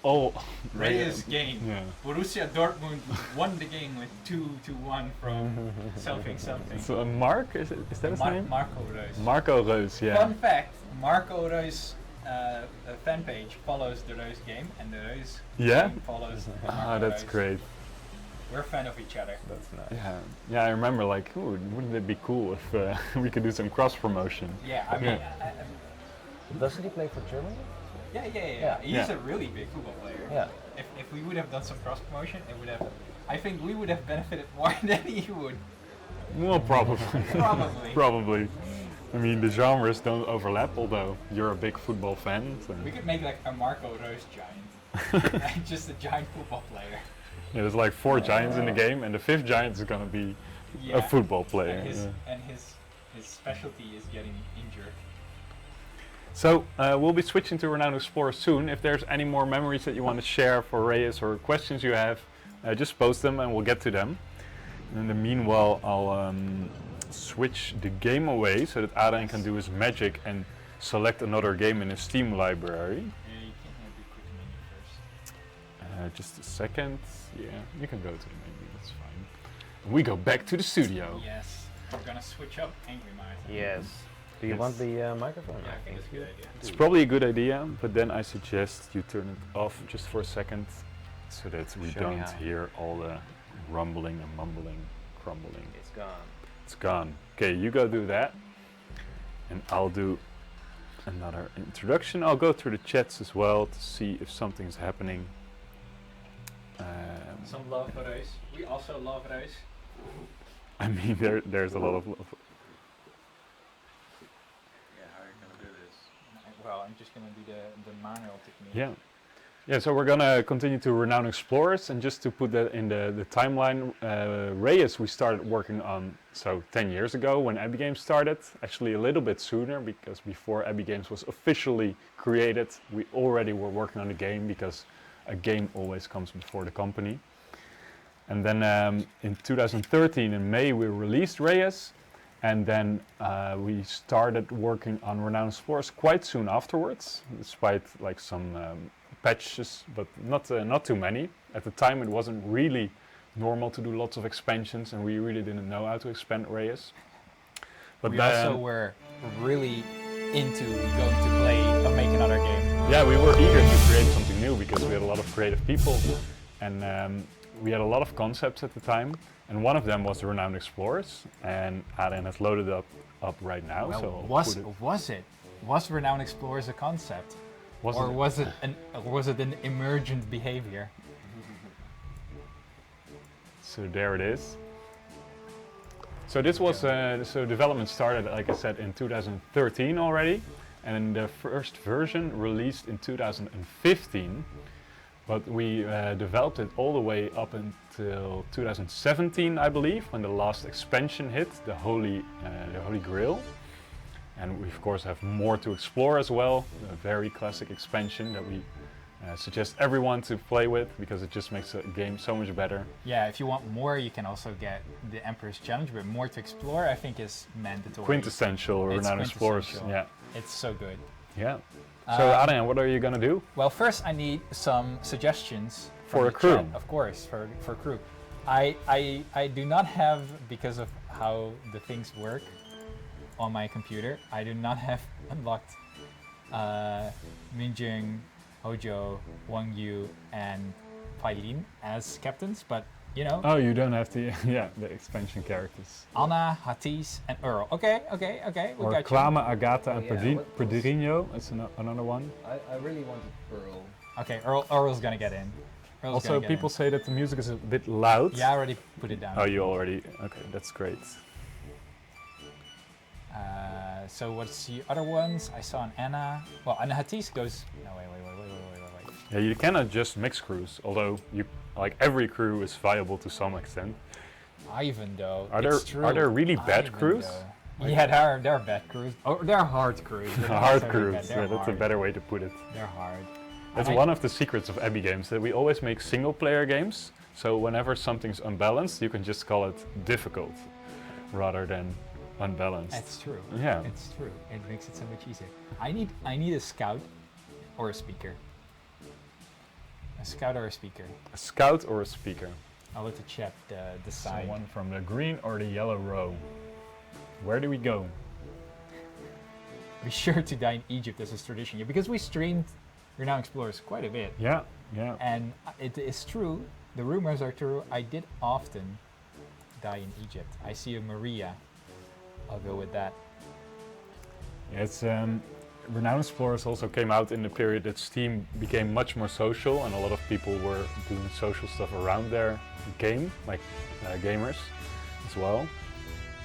oh, Reus game. Yeah. Borussia Dortmund won the game with 2-1 from something. So Mark, is that his name? Marco Reus. Marco Reus, yeah. Fun fact, Marco Reus' fan page follows the Reus game, and the Reus Yeah? game follows Marco Ah, that's Reus. great. We're a fan of each other. That's nice. Yeah, yeah. I remember like, ooh, wouldn't it be cool if we could do some cross promotion? Yeah, I mean, Doesn't he play for Germany? yeah. He's Yeah. a really big football player. Yeah. If we would have done some cross promotion, it would have. I think we would have benefited more than he would. Well, probably. Probably. Probably. I mean, the genres don't overlap, although you're a big football fan. So. We could make like a Marco Reus giant, just a giant football player. Yeah, there's like 4 giants in the game, and the 5th giant is gonna be a football player. And his specialty is getting injured. So we'll be switching to Renowned Explorer soon. If there's any more memories that you want to share for Reus or questions you have, just post them and we'll get to them. And in the meanwhile, I'll switch the game away so that Adrian can do his magic and select another game in his Steam library. Yeah, you can have the quick menu first. Just a second. Yeah, you can go to the menu, that's fine. We go back to the studio. Yes, we're gonna switch up Angry Martin. Yes. Do you Yes. want the microphone? Yeah, I think it's a good idea. It's probably a good idea, but then I suggest you turn it off just for a second so that we Show me don't how. hear all the rumbling and mumbling, crumbling. It's gone. It's gone. Okay, you go do that, and I'll do another introduction. I'll go through the chats as well to see if something's happening. Some love for Reus. We also love Reus. I mean, there's a lot of love. Yeah, how are you gonna do this? Well, I'm just gonna do the manual technique. Yeah. Yeah, so we're gonna continue to Renowned Explorers, and just to put that in the timeline, Reus we started working on 10 years ago when Abbey Games started, actually a little bit sooner, because before Abbey Games was officially created, we already were working on the game, because a game always comes before the company. And then in 2013, in May, we released Reus, and then we started working on Renowned Explorers quite soon afterwards, despite like some patches, but not too many. At the time, it wasn't really normal to do lots of expansions, and we really didn't know how to expand Reus. But we then, also were really into going to play or make another game. yeah, we were eager to create something new because we had a lot of creative people, and we had a lot of concepts at the time. And one of them was the Renowned Explorers, and Adrian has loaded up right now. Well, so I'll was put it- was Renowned Explorers a concept, was or it- was it an emergent behavior? So there it is. So this was so development started, like I said, in 2013 already, and the first version released in 2015. But we developed it all the way up until 2017, I believe, when the last expansion hit, the Holy Grail. And we of course have more to explore as well, a very classic expansion that we suggest everyone to play with because it just makes the game so much better. Yeah, if you want more, you can also get the Emperor's Challenge, but more to explore, I think, is mandatory. Quintessential It's Renowned Explorers. quintessential. Yeah, It's so good. yeah. So Adrian, what are you gonna do? Well, first I need some suggestions from For a the crew. chat, of course, for crew. I do not have, because of how the things work on my computer, I do not have unlocked Minjing, Hojo, Wang Yu, and Pailin as captains, but you know, Oh, you don't have to. Yeah, the expansion characters. Anna, Hatis, and Earl. Okay, we Or got Klama, Agatha, and Oh, yeah, what- Pedrinho. That's another one. I really wanted Pearl. you. Okay, Earl's gonna get in. Earl's Also, gonna get people in. say that the music is a bit loud. Yeah, I already put it down. Oh, you already? Okay, that's great. So what's the other ones? I saw an Anna. Well, Anna Hatis goes. No, wait. Yeah, you cannot just mix crews, although every crew is viable to some extent. Ivan though. Are it's there true. are there really bad Ivan, crews? though. Yeah, there are bad crews. Oh, they're hard crews. They're not Hard necessarily crews. bad, they're Yeah, that's a hard. better way to put it. They're hard. That's And one of the secrets of Abbey Games, that we always make single-player games. So whenever something's unbalanced, you can just call it difficult, rather than unbalanced. That's true. Yeah. It's true. It makes it so much easier. I need a scout or a speaker. A scout or a speaker. A scout or a speaker? I'll let the chat decide. Someone from the green or the yellow row. Where do we go? Be sure to die in Egypt as is tradition. Yeah, because we streamed Renowned Explorers quite a bit. Yeah, yeah. And it is true, the rumors are true, I did often die in Egypt. I see a Maria. I'll go with that. Yeah, it's Renowned Explorers also came out in the period that Steam became much more social, and a lot of people were doing social stuff around their game, like gamers as well.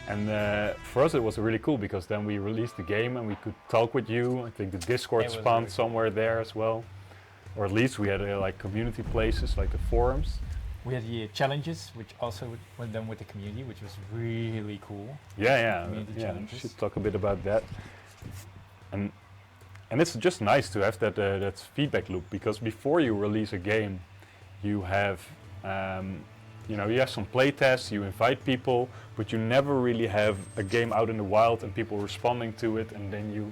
And for us it was really cool because then we released the game and we could talk with you. I think the Discord It was spawned really somewhere there as well. Or at least we had like community places like the forums. We had the challenges, which also went done with the community, which was really cool. Yeah, Community yeah. challenges. Should talk a bit about that. And it's just nice to have that feedback loop, because before you release a game, you have you have some play tests, you invite people, but you never really have a game out in the wild and people responding to it, and then you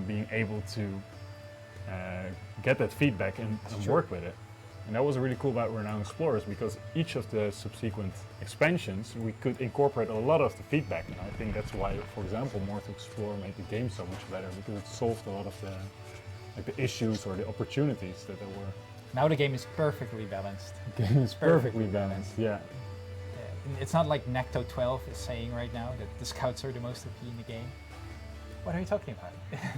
being able to get that feedback and work with it. And that was really cool about Renowned Explorers, because each of the subsequent expansions we could incorporate a lot of the feedback, and I think that's why, for example, More to Explore made the game so much better, because it solved a lot of the issues or the opportunities that there were. Now the game is perfectly balanced. The game is perfectly balanced, yeah. It's not like Necto 12 is saying right now that the scouts are the most OP in the game. What are you talking about?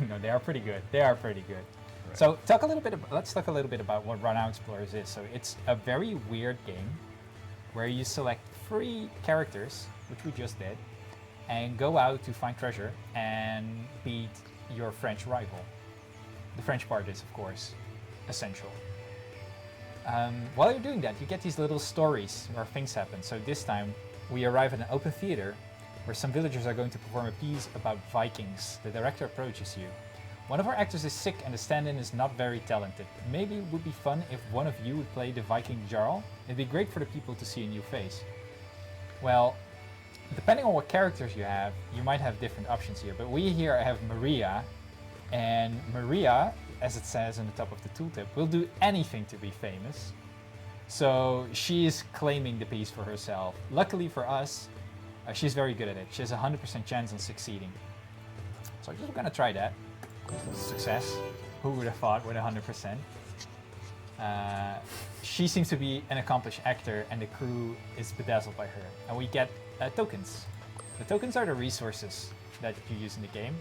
No, they are pretty good. They are pretty good. Right. So let's talk a little bit about what Renowned Explorers is. So it's a very weird game where you select 3 characters, which we just did, and go out to find treasure and beat your French rival. The French part is, of course, essential. While you're doing that, you get these little stories where things happen. So this time, we arrive at an open theater where some villagers are going to perform a piece about Vikings. The director approaches you. One of our actors is sick and the stand-in is not very talented. Maybe it would be fun if one of you would play the Viking Jarl. It'd be great for the people to see a new face. Well, depending on what characters you have, you might have different options here. But we here have Maria, and Maria, as it says on the top of the tooltip, will do anything to be famous. So she is claiming the piece for herself. Luckily for us, she's very good at it. She has a 100% chance on succeeding. So I'm just gonna try that. Success. Who would have thought with 100%? She seems to be an accomplished actor and the crew is bedazzled by her. And we get tokens. The tokens are the resources that you use in the game.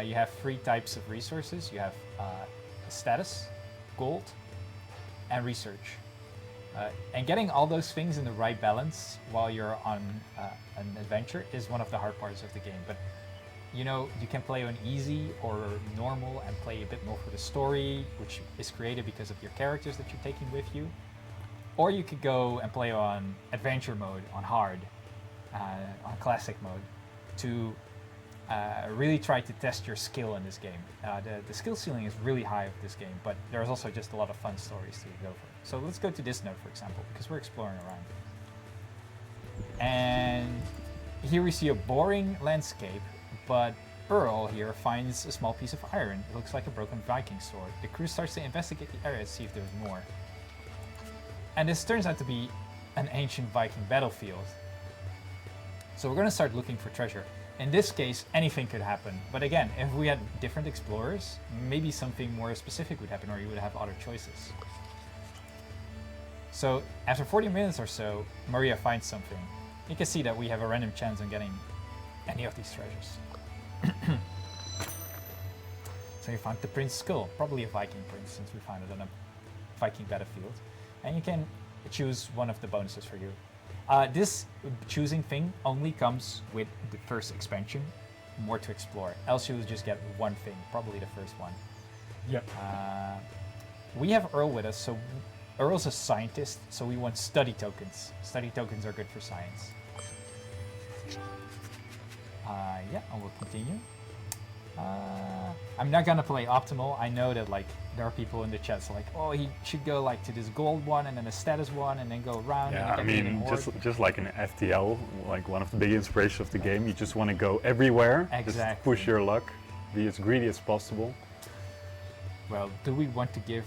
You have 3 types of resources. You have status, gold, and research. And getting all those things in the right balance while you're on an adventure is one of the hard parts of the game. But you can play on easy or normal and play a bit more for the story, which is created because of your characters that you're taking with you. Or you could go and play on adventure mode, on hard, on classic mode, to really try to test your skill in this game. The skill ceiling is really high with this game, but there's also just a lot of fun stories to go for. So let's go to this node, for example, because we're exploring around. And here we see a boring landscape, but Earl here finds a small piece of iron. It looks like a broken Viking sword. The crew starts to investigate the area to see if there's more. And this turns out to be an ancient Viking battlefield. So we're going to start looking for treasure. In this case, anything could happen. But again, if we had different explorers, maybe something more specific would happen, or you would have other choices. So after 40 minutes or so, Maria finds something. You can see that we have a random chance on getting any of these treasures. So you found the prince's skull, probably a Viking prince, since we found it on a Viking battlefield. And you can choose one of the bonuses for you. This choosing thing only comes with the first expansion, More to Explore. Else you'll just get one thing, probably the first one. Yep. We have Earl with us, so Earl's a scientist, so we want study tokens. Study tokens are good for science. Yeah, I will continue. I'm not gonna play optimal. I know that like there are people in the chat so like, oh, he should go like to this gold one and then a status one and then go around. Yeah, I and get mean, horde. just like in FTL, like one of the big inspirations of the game, you just want to go everywhere, just Exactly. push your luck, be as greedy as possible. Well, do we want to give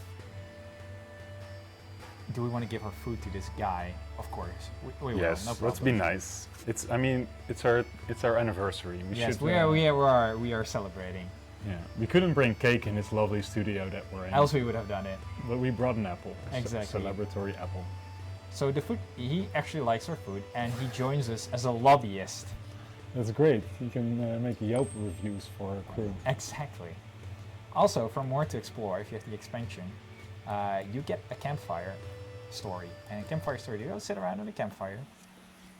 our food to this guy? Of course. We Yes, will. No let's be problem. nice. I mean, it's our anniversary. Yes, should, we are celebrating. Yeah, we couldn't bring cake in this lovely studio that we're in. Else we would have done it. But we brought an apple. Exactly. Celebratory apple. So the food, he actually likes our food, and he joins us as a lobbyist. That's great. You can make Yelp reviews for our crew. Exactly. Also, for more to explore, if you have the expansion, you get a campfire story. And a campfire story, you go sit around on a campfire.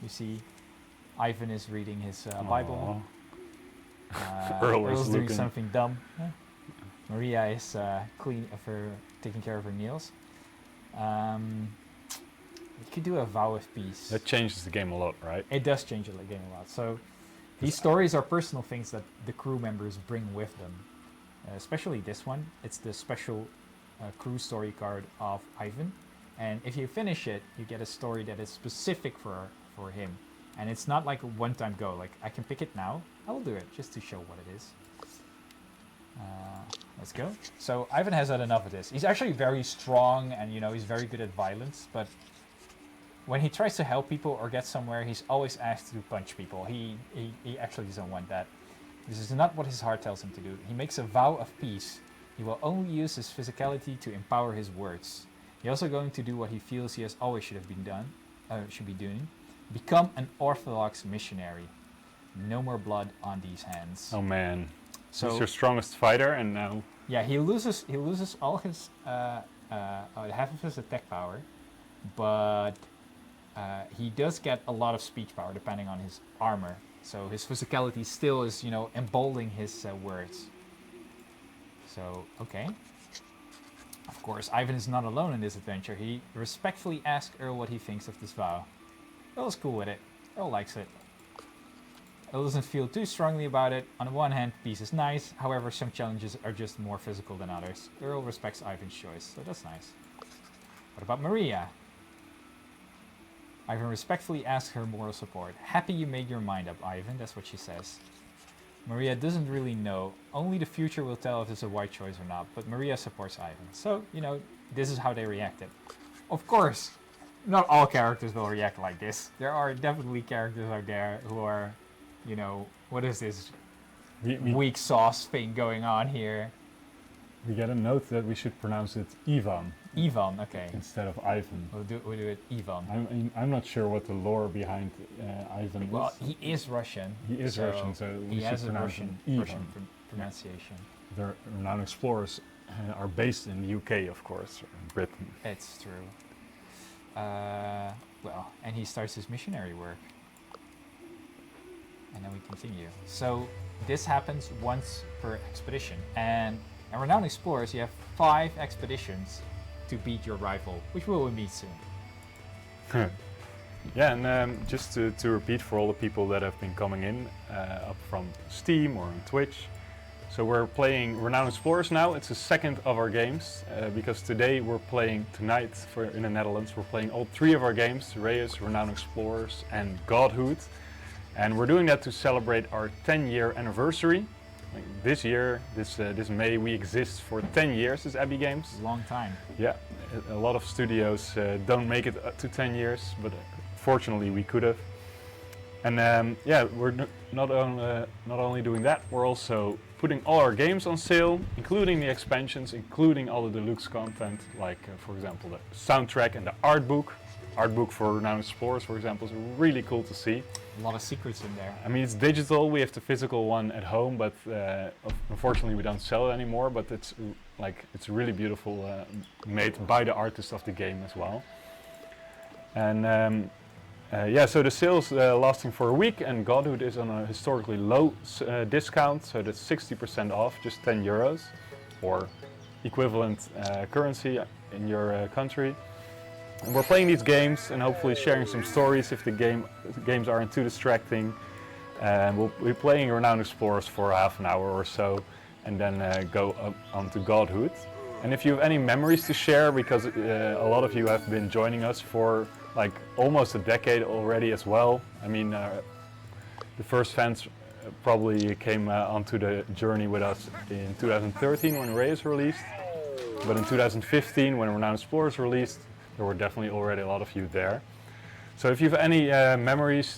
You see, Ivan is reading his Bible. Earl is Earl's doing looking- something dumb. Maria is taking care of her meals. You could do a vow of peace. That changes the game a lot, right? It does change the game a lot. So these stories are personal things that the crew members bring with them. Especially this one. It's the special crew story card of Ivan. And if you finish it, you get a story that is specific for him. And it's not like a one-time go. Like, I can pick it now. I will do it just to show what it is. Let's go. So Ivan has had enough of this. He's actually very strong and, he's very good at violence. But when he tries to help people or get somewhere, he's always asked to punch people. He actually doesn't want that. This is not what his heart tells him to do. He makes a vow of peace. He will only use his physicality to empower his words. He's also going to do what he feels he has always should be doing. Become an orthodox missionary. No more blood on these hands. Oh man. So he's your strongest fighter, and now yeah, he loses all his half of his attack power, but he does get a lot of speech power depending on his armor. So his physicality still is, emboldening his words. So okay. Of course, Ivan is not alone in this adventure. He respectfully asks Earl what he thinks of this vow. Earl's cool with it. Earl likes it. Earl doesn't feel too strongly about it. On the one hand, peace is nice. However, some challenges are just more physical than others. Earl respects Ivan's choice, so that's nice. What about Maria? Ivan respectfully asks her moral support. Happy you made your mind up, Ivan. That's what she says. Maria doesn't really know. Only the future will tell if it's a right choice or not. But Maria supports Ivan. So, this is how they reacted. Of course, not all characters will react like this. There are definitely characters out there who are, what is this weak sauce thing going on here? we get a note that we should pronounce it Ivan Ivan, okay. instead of Ivan. We'll do it Ivan. I'm not sure what the lore behind Ivan Well, is. he is Russian. He is Russian, so we he should has a pronounce Russian him Ivan. pronunciation. The renowned explorers are based in the UK, of course, or in Britain. It's true. And he starts his missionary work. And then we continue. So this happens once per expedition. And Renowned Explorers, you have 5 expeditions to beat your rival, which we will meet soon. Yeah, and just to repeat for all the people that have been coming in up from Steam or on Twitch. So we're playing Renowned Explorers now. It's the second of our games because tonight in the Netherlands, we're playing all 3 of our games, Reus, Renowned Explorers and Godhood. And we're doing that to celebrate our 10-year anniversary. Like this year, this May, we exist for 10 years as Abbey Games. Long time. Yeah, a lot of studios don't make it up to 10 years, but fortunately we could have. And yeah, we're not only doing that, we're also putting all our games on sale, including the expansions, including all the deluxe content, like for example the soundtrack and the art book. Art book for Renowned Explorers, for example, is really cool to see. A lot of secrets in there. I mean, it's digital. We have the physical one at home, but unfortunately we don't sell it anymore. But it's really beautiful, made by the artist of the game as well. And yeah, so the sale's lasting for a week, and Godhood is on a historically low discount, so that's 60% off, just 10 euros, or equivalent currency in your country. And we're playing these games and hopefully sharing some stories if the games aren't too distracting. And we'll be playing Renowned Explorers for half an hour or so, and then go up onto Godhood. And if you have any memories to share, because a lot of you have been joining us for like almost a decade already as well. I mean, the first fans probably came onto the journey with us in 2013 when Reus released. But in 2015, when Renowned Explorers released, there were definitely already a lot of you there. So if you have any memories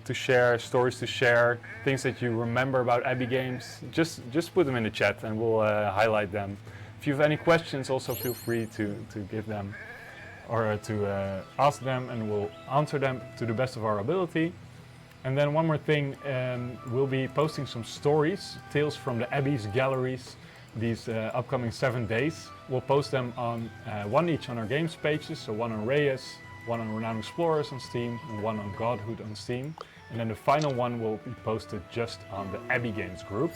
to share, stories to share, things that you remember about Abbey games, just put them in the chat and we'll highlight them. If you have any questions, also feel free to give them or to ask them, and we'll answer them to the best of our ability. And then one more thing, we'll be posting some stories, tales from the Abbey's galleries, these upcoming 7 days. We'll post them on one each on our games pages, so one on Reus, one on Renowned Explorers on Steam, and one on Godhood on Steam. And then the final one will be posted just on the Abbey Games group.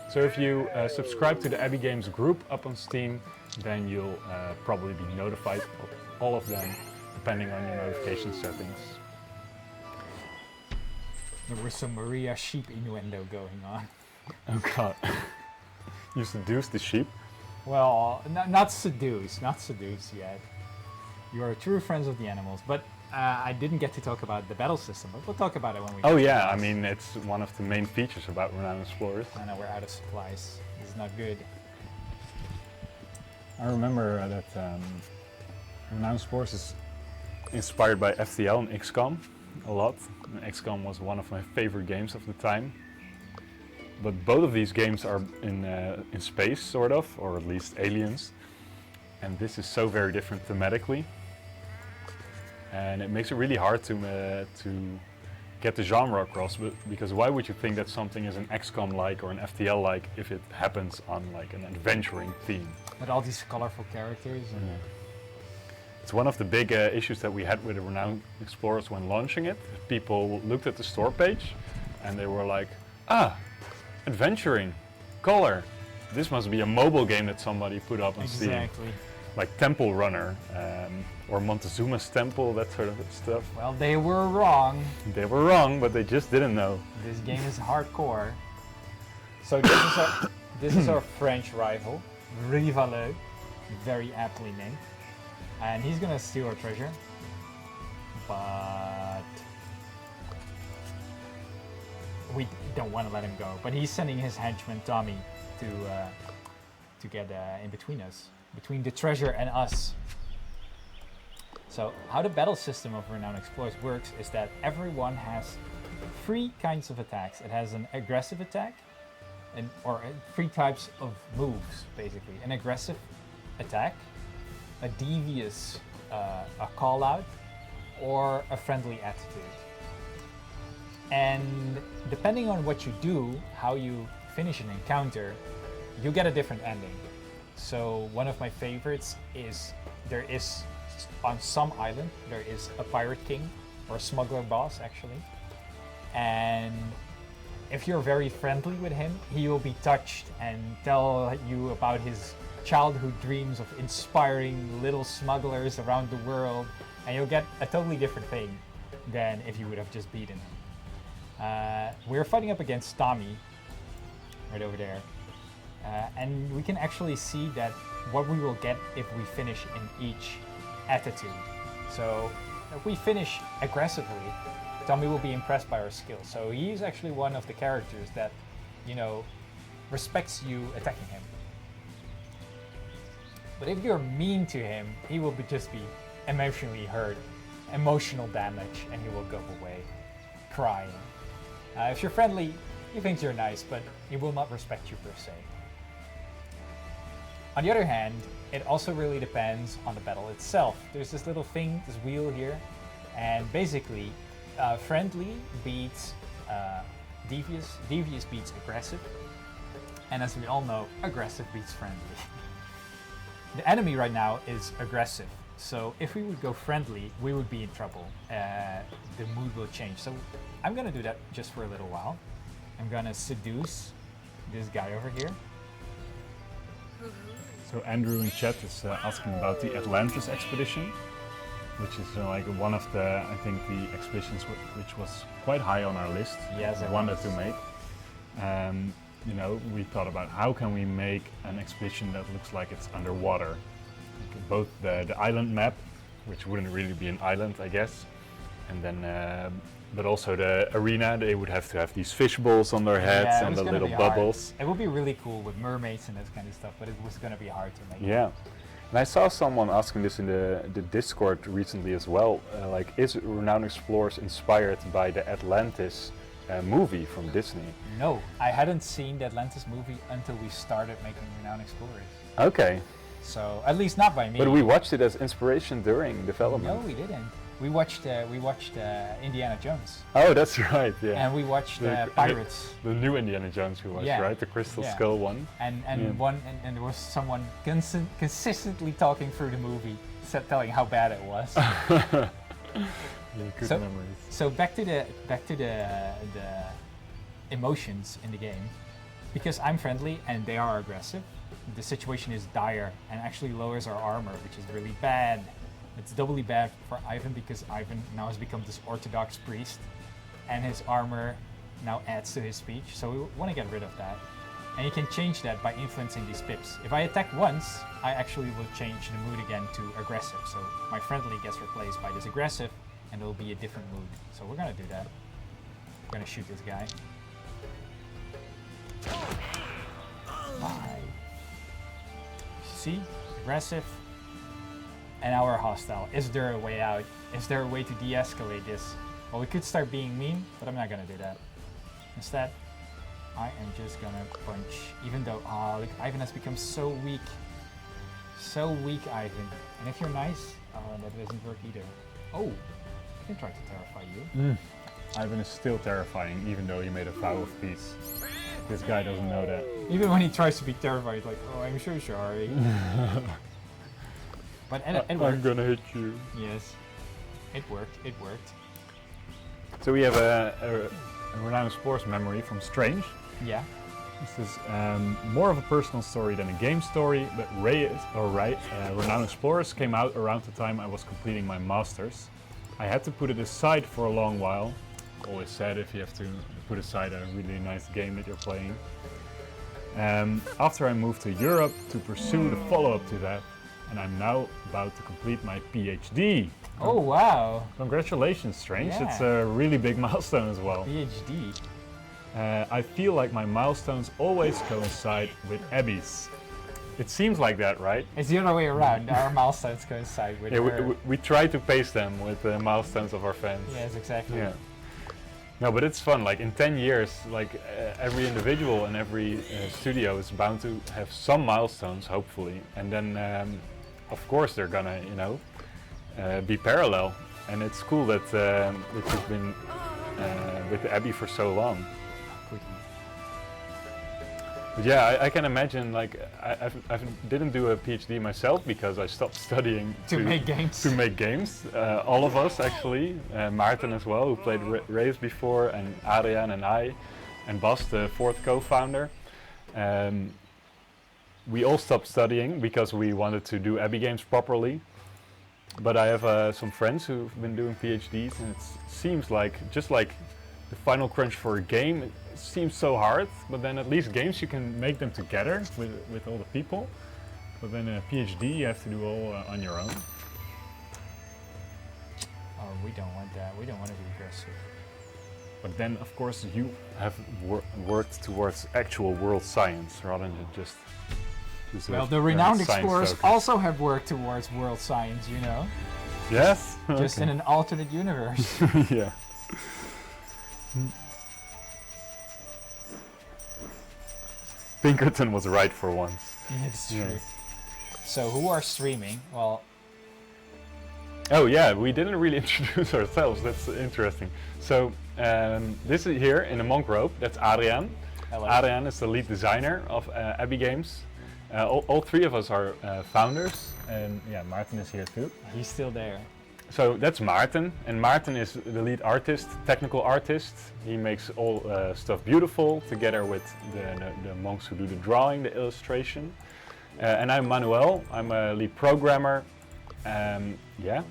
So if you subscribe to the Abbey Games group up on Steam, then you'll probably be notified of all of them, depending on your notification settings. There was some Maria sheep innuendo going on. Oh god. You seduced the sheep? Well, not seduce yet. You are true friends of the animals, but I didn't get to talk about the battle system, but we'll talk about it when we Oh get to yeah, I it. mean it's one of the main features about Renowned Explorers. I know we're out of supplies. This is not good. I remember that Renowned Explorers is inspired by FTL and XCOM a lot. And XCOM was one of my favorite games of the time. But both of these games are in space, sort of, or at least aliens. And this is so very different thematically. And it makes it really hard to get the genre across, because why would you think that something is an XCOM-like or an FTL-like if it happens on like an adventuring theme? With all these colorful characters. And It's one of the big issues that we had with the Renowned Explorers when launching it. People looked at the store page and they were like, adventuring, color. This must be a mobile game that somebody put up on Steam. Exactly. Like Temple Runner, or Montezuma's Temple, that sort of stuff. Well, they were wrong. They were wrong, but they just didn't know. This game is hardcore. So this is our French rival, Rivaleux, very aptly named, and he's gonna steal our treasure. But we don't want to let him go. But he's sending his henchman Tommy to get in between us, between the treasure and us. So how the battle system of Renowned Explorers works is that everyone has 3 kinds of attacks. It has an aggressive attack, or 3 types of moves, basically. An aggressive attack, a devious a call out, or a friendly attitude. And depending on what you do, how you finish an encounter, you get a different ending. So one of my favorites is there is on some island there is a pirate king or a smuggler boss actually, and if you're very friendly with him, he will be touched and tell you about his childhood dreams of inspiring little smugglers around the world, and you'll get a totally different thing than if you would have just beaten him. We're fighting up against Tommy right over there, and we can actually see that what we will get if we finish in each attitude. So if we finish aggressively, Tommy will be impressed by our skill. So he's actually one of the characters that, respects you attacking him. But if you're mean to him, he will just be emotionally hurt, emotional damage, and he will go away crying. If you're friendly, he thinks you're nice, but he will not respect you per se. On the other hand, it also really depends on the battle itself. There's this little thing, this wheel here, and basically friendly beats devious, devious beats aggressive, and as we all know, aggressive beats friendly. The enemy right now is aggressive, so if we would go friendly, we would be in trouble. The mood will change. So I'm gonna do that just for a little while. I'm gonna seduce this guy over here. So Andrew in chat is asking about the Atlantis expedition. which is like one of the, I think, the expeditions which was quite high on our list. Yes, it wanted was. to make. You know, we thought about how can we make an expedition that looks like it's underwater. Like both the island map, which wouldn't really be an island, I guess, and then, but also the arena. They would have to have these fish balls on their heads Yeah, it and was the gonna little be hard. bubbles. It would be really cool with mermaids and that kind of stuff, but it was going to be hard to make. Yeah. And I saw someone asking this in the Discord recently as well. Like, is Renowned Explorers inspired by the Atlantis movie from Disney? No, I hadn't seen the Atlantis movie until we started making Renowned Explorers. Okay. So, at least not by me. But we watched it as inspiration during No, development. we didn't. We watched Indiana Jones. Oh, that's right, yeah. And we watched The- Pirates. The new Indiana Jones we watched, Yeah. right? The Crystal Yeah. Skull one. And Yeah. and there was someone consistently talking through the movie, telling how bad it was. Yeah, good So- memories. So back to the emotions in the game, because I'm friendly and they are aggressive. The situation is dire and actually lowers our armor, which is really bad. It's doubly bad for Ivan because Ivan now has become this Orthodox priest, and his armor now adds to his speech. So we want to get rid of that. And you can change that by influencing these pips. If I attack once, I actually will change the mood again to aggressive. So my friendly gets replaced by this aggressive, and it'll be a different mood. So we're gonna do that. We're gonna shoot this guy. Bye. See? Aggressive. And now we're hostile. Is there a way out? Is there a way to de-escalate this? Well, we could start being mean, but I'm not gonna do that. Instead, I am just gonna punch. Even though, look, Ivan has become so weak. So weak, Ivan. And if you're nice, that doesn't work either. Oh, I can try to terrify you. Ivan is still terrifying, even though he made a vow of peace. This guy doesn't know that. Even when he tries to be terrified, he's like, oh, I'm so sorry. But it I'm worked. gonna hit you. Yes, it worked. It worked. So we have a Renowned Explorers memory from Strange. Yeah. This is more of a personal story than a game story, but Renowned Explorers came out around the time I was completing my masters. I had to put it aside for a long while. Always sad if you have to put aside a really nice game that you're playing. After I moved to Europe to pursue the follow-up to that, and I'm now about to complete my PhD. Oh wow. Congratulations, Strange. Yeah. It's a really big milestone as well. PhD. I feel like my milestones always coincide with Abbey's. It seems like that, right? It's the other way around. Our milestones coincide with Yeah, her. we try to pace them with the milestones of our fans. Yes, exactly. Yeah. No, but it's fun. Like in 10 years, like every individual and every studio is bound to have some milestones, hopefully, and then of course they're gonna, you know, be parallel. And it's cool that that you've been with the Abbey for so long. But yeah, I can imagine. Like I didn't do a PhD myself because I stopped studying To make games. To make games, all of us actually, Maarten as well, who played Reus before, and Adriaan and I, and Bas, the fourth co-founder. We all stopped studying because we wanted to do Abbey games properly. But I have some friends who've been doing PhDs, and it seems like, just like the final crunch for a game, it seems so hard, but then at least games you can make them together with all the people. But then a PhD you have to do all on your own. Oh, we don't want that. We don't want to be aggressive. But then, of course, you have worked towards actual world science rather than just Well, the Renowned science Explorers focus. also have worked towards world science, you know? Yes? Just in an alternate universe. Yeah. Pinkerton was right for once. It's Yeah. true. So who are streaming? Well, Oh yeah, we didn't really introduce ourselves. That's interesting. So this is here in the monk robe. That's Adriaan. hello. Adriaan is the lead designer of Abbey Games. All three of us are founders, and yeah, Maarten is here too. He's still there. So that's Maarten, and Maarten is the lead artist, technical artist. He makes all stuff beautiful together with the monks who do the drawing, the illustration. And I'm Manuel. I'm a lead programmer. Yeah,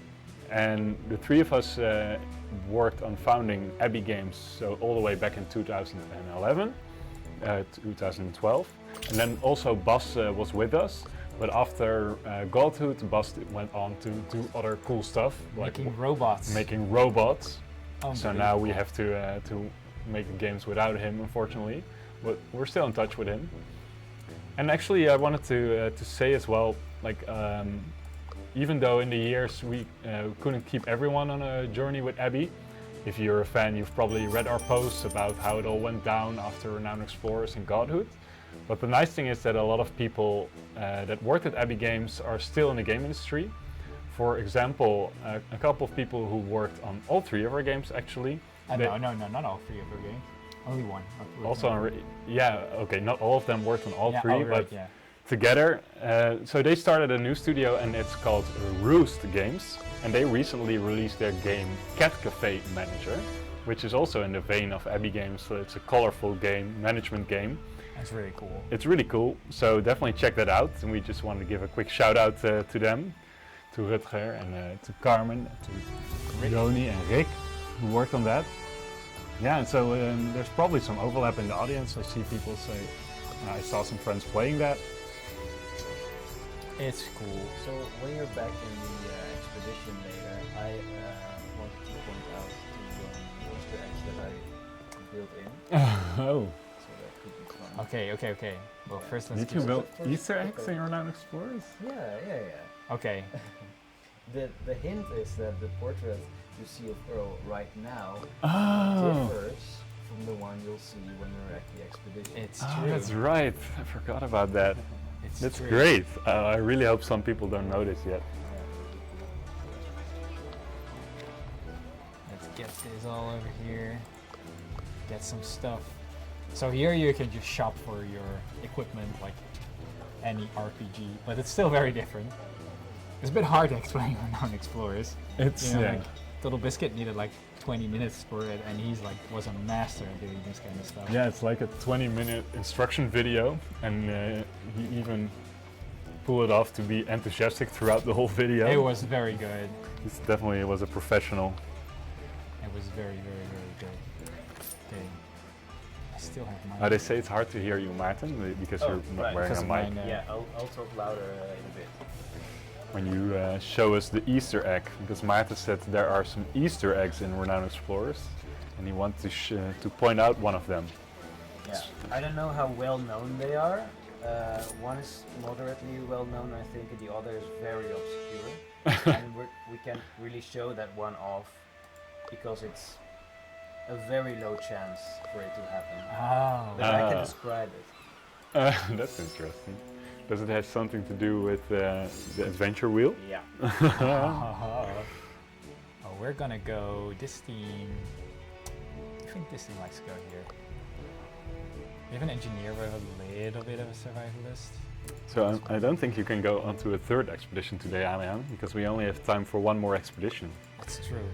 and the three of us worked on founding Abbey Games, so all the way back in 2011, 2012. And then also Bas was with us, but after Godhood, Bas went on to do other cool stuff, Making robots. making robots. So Unbelievable. now we have to make the games without him, unfortunately, but we're still in touch with him. And actually, I wanted to say as well, like, even though in the years we couldn't keep everyone on a journey with Abbey, if you're a fan, you've probably read our posts about how it all went down after Renowned Explorers and Godhood. But the nice thing is that a lot of people that worked at Abbey Games are still in the game industry. For example, a couple of people who worked on all three of our games actually. No, not all three of our games. Only one. Also, okay, not all of them worked on all three, right, but yeah. together. So they started a new studio and it's called Reus Games, and they recently released their game Cat Cafe Manager, which is also in the vein of Abbey Games. So it's a colorful game, management game. That's really cool. It's really cool, so definitely check that out. And we just wanted to give a quick shout out to them, to Rutger and to Carmen, to Joni and Rick, who worked on that. Yeah, and so there's probably some overlap in the audience. I see people say, I saw some friends playing that. It's cool. So when you're back in the expedition later, I wanted to point out the Easter eggs that I built in. Oh. So that could be fun. Okay. Well, first let's Did do you some- build first- Easter eggs okay. in Renowned Explorers? Yeah. Okay. The hint is that the portrait you see of Earl right now Oh, differs from the one you'll see when you're at the expedition. It's oh true. that's right. I forgot about that. It's That's true. great. I really hope some people don't notice yet. Let's get this all over here. Get some stuff. So here you can just shop for your equipment like any RPG, but it's still very different. It's a bit hard to explain Renowned Explorers. It's You know, like Little Biscuit needed like 20 minutes for it, and he's like was a master at doing this kind of stuff. yeah, it's like a 20-minute instruction video, and he even pulled it off to be enthusiastic throughout the whole video. It was very good. It definitely was a professional. It was very good. Okay. I still have mine. They say it's hard to hear you, Maarten, because Oh, you're not right. wearing Because a of mic. mine, Yeah, I'll talk louder in a bit. When you show us the Easter egg, because Maarten said there are some Easter eggs in Renowned Explorers, and he wants to point out one of them. Yeah, I don't know how well known they are. One is moderately well known, I think, and the other is very obscure. And we can't really show that one off because it's a very low chance for it to happen. Oh. But I can describe it. That's interesting. Does it have something to do with the adventure wheel? Yeah. Oh, we're gonna go this team. I think this team likes to go here. We have an engineer with a little bit of a survivalist. So I don't think you can go onto a third expedition today, Adrian, because we only have time for one more expedition. That's true.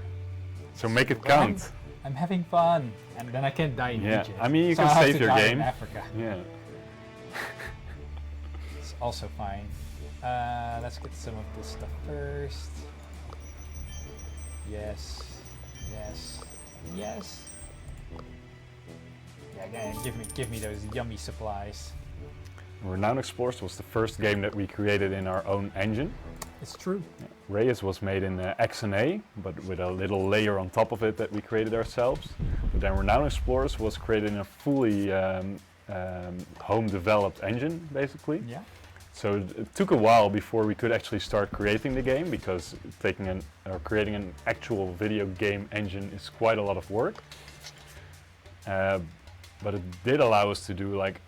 So make it But count. I'm having fun, and then I can't die in Yeah, Egypt. I mean, you So can I'll have save to your die game. in Africa. Yeah. It's also fine. Let's get some of this stuff first. Yes. Yeah, again, give me those yummy supplies. Renowned Explorers was the first game that we created in our own engine. It's true. Reus was made in XNA, but with a little layer on top of it that we created ourselves. But then Renowned Explorers was created in a fully home-developed engine, basically. Yeah. So it took a while before we could actually start creating the game, because creating an actual video game engine is quite a lot of work. But it did allow us to do like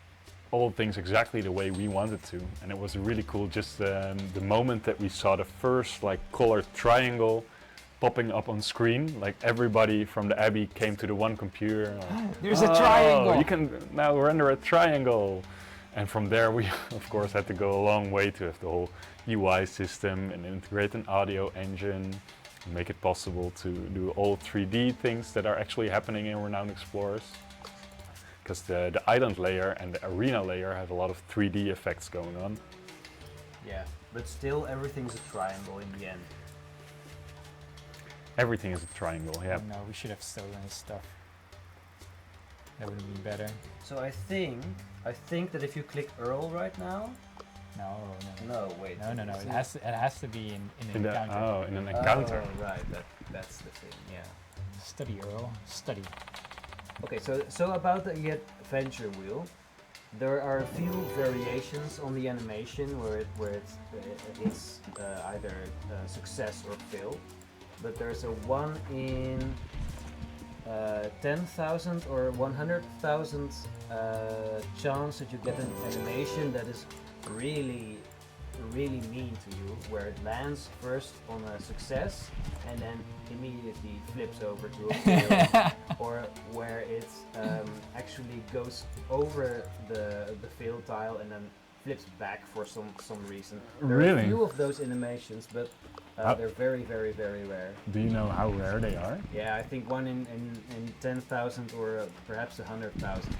all things exactly the way we wanted to, and it was really cool. Just the moment that we saw the first like colored triangle popping up on screen, like everybody from the Abbey came to the one computer. Like, There's a triangle. You can now render a triangle. And from there we of course had to go a long way to have the whole UI system and integrate an audio engine, and make it possible to do all 3D things that are actually happening in Renowned Explorers. Because the island layer and the arena layer have a lot of 3D effects going on. Yeah, but still everything's a triangle in the end. Everything is a triangle. Yeah. Oh no, we should have stolen his stuff. That would have been better. So I think that if you click Earl right now. No. No, wait. No. it's It not- has to be in an In the, encounter. in an encounter. Oh, right. That's the thing. Yeah. Study, Earl. Study. Okay. So about the adventure wheel, there are a few variations on the animation where it's either success or fail, but there's a 1 in 10,000 or 100,000 chance that you get an animation that is really mean to you, where it lands first on a success and then immediately flips over to a fail, or where it actually goes over the fail tile and then flips back for some reason. There are Really? a few of those animations, but they're very rare. Do you know how rare they are? Yeah, I think 1 in 10,000 or perhaps 100,000,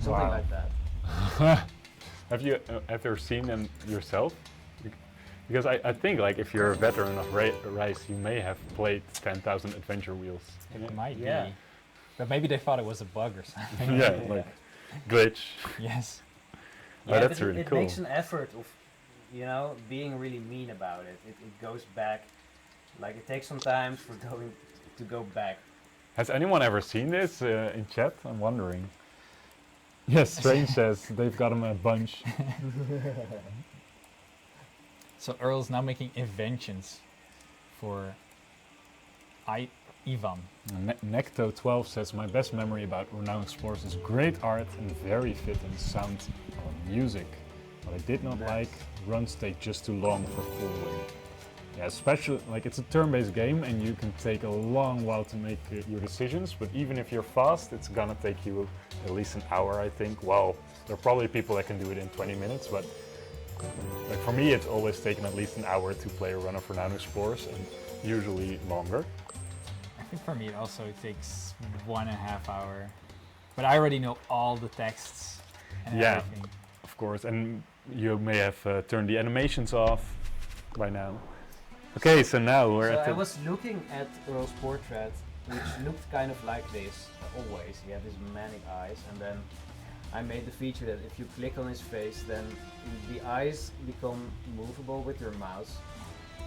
something Wow. like that. Have you ever seen them yourself? Because I think like if you're a veteran of Reus, you may have played 10,000 adventure wheels. It might Yeah. be. But maybe they thought it was a bug or something. Yeah, like glitch. Yes. Oh, that's but really it cool. makes an effort of, being really mean about it. It goes back, like it takes some time for to go back. Has anyone ever seen this in chat? I'm wondering. Yes, Strange says they've got him a bunch. So Earl's now making inventions for Ivan. Necto12 says, my best memory about Renowned Explorers is great art and very fitting sound or music. What I did not like, runs take just too long for full. Yeah, especially, like it's a turn-based game and you can take a long while to make your decisions, but even if you're fast, it's gonna take you at least an hour, I think. Well, there are probably people that can do it in 20 minutes, but like for me, it's always taken at least an hour to play a run of Renowned Explorers, and usually longer. I think for me it also takes 1.5 hours. But I already know all the texts and Yeah. everything. Of course, and you may have turned the animations off by now. Okay, so now we're So at I the... was looking at Earl's portrait, which looked kind of like this, always. He had his manic eyes, and then I made the feature that if you click on his face, then the eyes become movable with your mouse.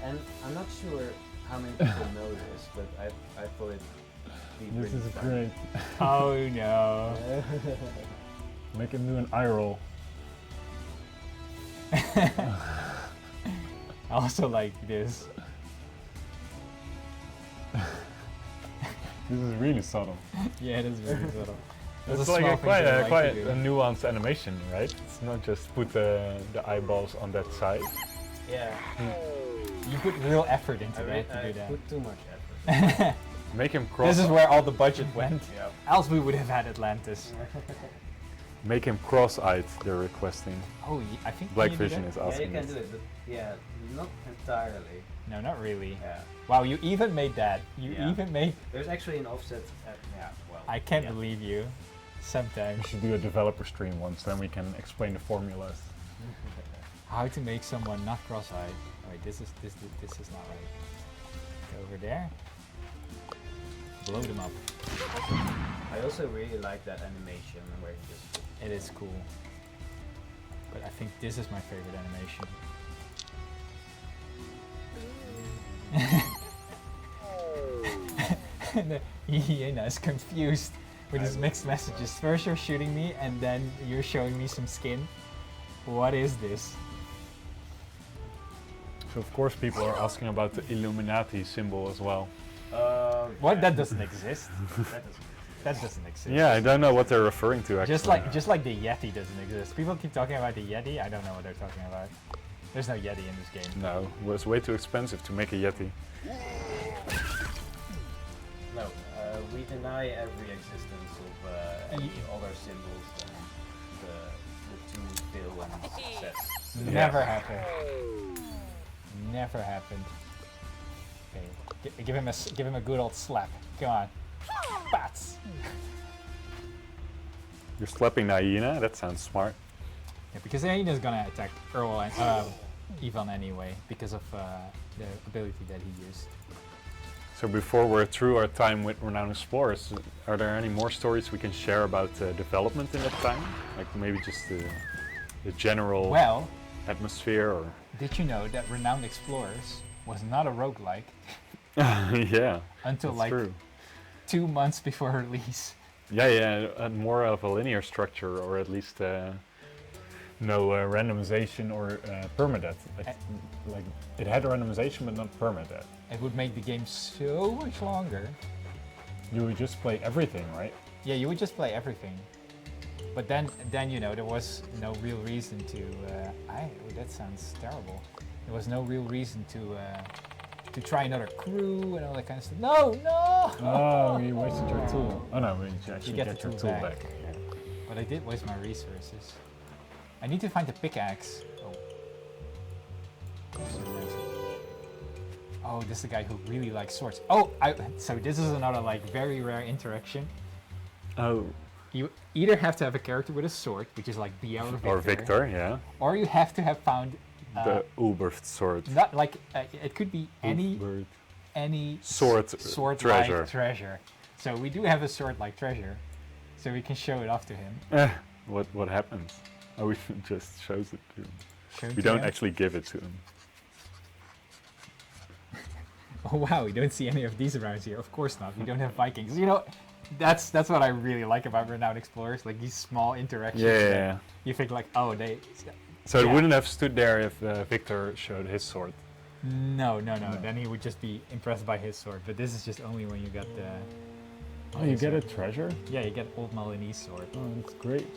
And I'm not sure how many people know this, but I thought it'd be This really is fun. great. Oh no. Make him do an eye roll. I also like this. This is really subtle. Yeah, it is very subtle. There's It's a like small a thing quite, that I a, like quite to do. a nuanced animation, right? It's not just put the eyeballs on that side. Yeah, You put real effort into I that to do that. put too much effort. Make him cross. This is where all the budget went. Yeah. Else we would have had Atlantis. Make him cross-eyed. They're requesting. Oh, I think Black can you do Vision that? is Yeah, you asking can this. do it, but yeah, not entirely. No, not really. Yeah. Wow, you even made that. You Yeah. even made. There's actually an offset. Yeah, well. I can't yeah. believe you. Sometimes. We should do a developer stream once, then we can explain the formulas. How to make someone not cross-eyed. Oh, wait, this is not right. Go over there. Blow them up. I also really like that animation where he just. It is cool. But I think this is my favorite animation. The hyena is confused with his mixed messages. First you're shooting me and then you're showing me some skin. What is this? So of course people are asking about the Illuminati symbol as well. What? Yeah. That doesn't exist. That doesn't. That doesn't exist. Yeah, I don't know what they're referring to actually. Just like the Yeti doesn't exist. People keep talking about the Yeti. I don't know what they're talking about. There's no Yeti in this game. No, it was way too expensive to make a Yeti. No, we deny every existence of any other symbols than the two fail and success. Yeah. Never happened. Never happened. Okay, give him a good old slap. Come on, bats. You're slapping the hyena? That sounds smart. Yeah, because the hyena is gonna attack Earl and Ivan anyway because of the ability that he used. So before we're through our time with Renowned Explorers, are there any more stories we can share about development in that time? Like maybe just the general Well, atmosphere or... did you know that Renowned Explorers was not a roguelike Yeah, until that's like true. 2 months before release? Yeah, and more of a linear structure, or at least no randomization or permadeath. Like it had randomization, but not permadeath. It would make the game so much longer. You would just play everything, right? Yeah, you would just play everything. But then you know, there was no real reason to. That sounds terrible. There was no real reason to try another crew and all that kind of stuff. No. Oh, you wasted your tool. Oh no, you actually get get the your tool tool back. back. Yeah. But I did waste my resources. I need to find the pickaxe. Oh, this is the guy who really likes swords. Oh, so this is another like very rare interaction. Oh, You either have to have a character with a sword, which is like BR or Victor, yeah. or you have to have found The Ulbert sword. not like it could be Ulbert any sword treasure. like treasure. So we do have a sword like treasure, so we can show it off to him. What happens? Oh, we just shows it to him. Show it We to don't him. actually give it to him. Oh wow, we don't see any of these around here. Of course not. We don't have Vikings. You know, that's what I really like about Renowned Explorers, like these small interactions. that Yeah. You think like, oh, they. So it Yeah. wouldn't have stood there if Victor showed his sword. No. Then he would just be impressed by his sword. But this is just only when you got the. Oh, you get a treasure? Yeah, you get Old Milanese sword. Oh, that's great.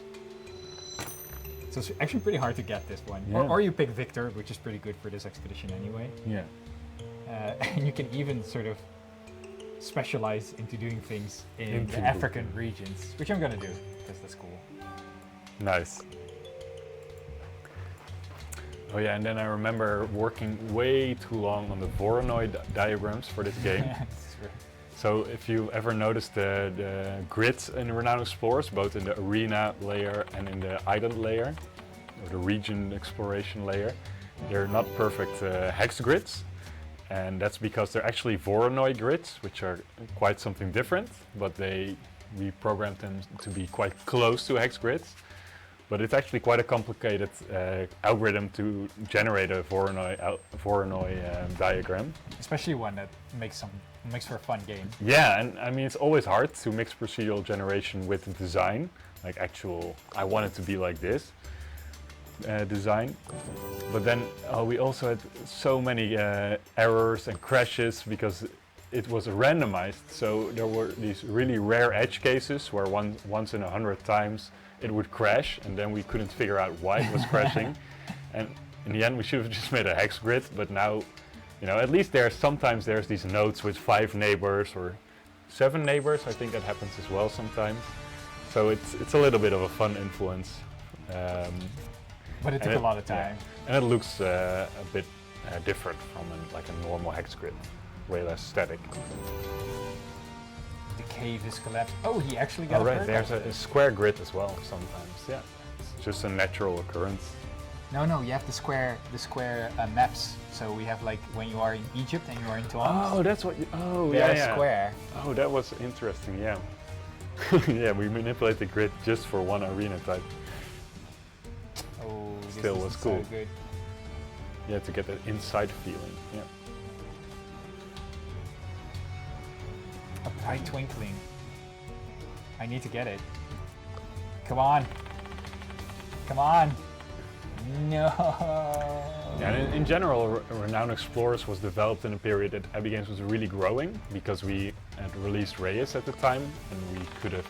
So it's actually pretty hard to get this one. Yeah. Or you pick Victor, which is pretty good for this expedition anyway. Yeah. And you can even sort of specialize into doing things in the Into African regions, which I'm gonna do because that's cool. Nice. Oh yeah, and then I remember working way too long on the Voronoi diagrams for this game. That's true. So if you ever noticed the grids in Renowned Explorers, both in the arena layer and in the island layer, or the region exploration layer, they're not perfect hex grids. And that's because they're actually Voronoi grids, which are quite something different, but we programmed them to be quite close to hex grids. But it's actually quite a complicated algorithm to generate a Voronoi diagram. Especially one that makes for a fun game. Yeah, and I mean it's always hard to mix procedural generation with design, like actual, I want it to be like this design. But then we also had so many errors and crashes because it was randomized. So there were these really rare edge cases where once in 100 times it would crash, and then we couldn't figure out why it was crashing. And in the end, we should have just made a hex grid. But now, you know, at least sometimes there's these nodes with 5 neighbors or 7 neighbors. I think that happens as well sometimes. So it's a little bit of a fun influence. But it took a lot of time. Yeah. And it looks a bit different from like a normal hex grid, way less static. The cave is collapsed. Oh, he actually got Oh, a right, perk there's out of a it. square grid as well sometimes. Yeah, it's just a natural occurrence. No, you have the square maps. So we have like when you are in Egypt and you are in Toms. Oh, that's what. Oh, they yeah, are yeah. square. Oh, that was interesting. Yeah. Yeah, we manipulate the grid just for one arena type. Oh, this Still isn't was cool. So good. Yeah, to get that inside feeling. Yeah. A bright twinkling. I need to get it. Come on. Come on. No. Yeah, and in general, Renowned Explorers was developed in a period that Abbey Games was really growing because we had released Reus at the time, and we could have,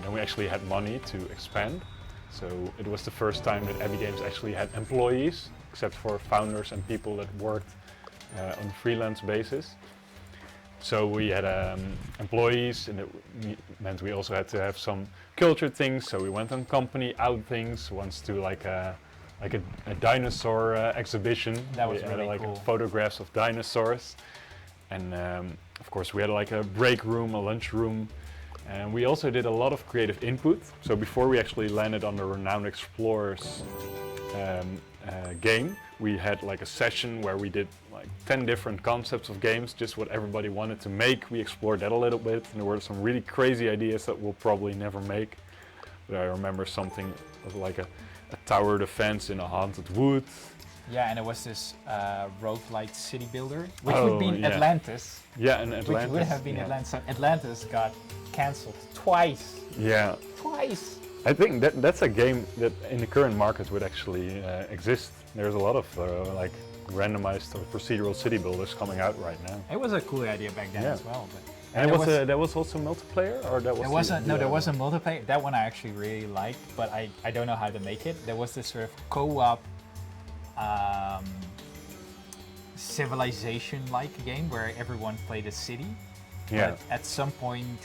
then we actually had money to expand. So it was the first time that Abbey Games actually had employees, except for founders and people that worked on freelance basis. So we had employees, and it meant we also had to have some culture things. So we went on company outings, once to like a dinosaur exhibition. That was we really had cool. photographs of dinosaurs, and of course we had like a break room, a lunch room, and we also did a lot of creative input. So before we actually landed on the Renowned Explorers game, We had like a session where we did like 10 different concepts of games, just what everybody wanted to make. We explored that a little bit, and there were some really crazy ideas that we'll probably never make. But I remember something of like a tower defense in a haunted wood. Yeah, and there was this roguelite city builder, which would be in yeah. Atlantis. Yeah, and Atlantis. Which would have been yeah. Atlantis. So Atlantis got cancelled twice. Yeah. Twice. I think that's a game that in the current market would actually exist. There's a lot of like randomized or procedural city builders coming out right now. It was a cool idea back then Yeah. as well. But And there was also multiplayer, or that was there wasn't. No, there wasn't multiplayer. That one I actually really liked, but I don't know how to make it. There was this sort of co-op civilization-like game where everyone played a city. Yeah. But at some point,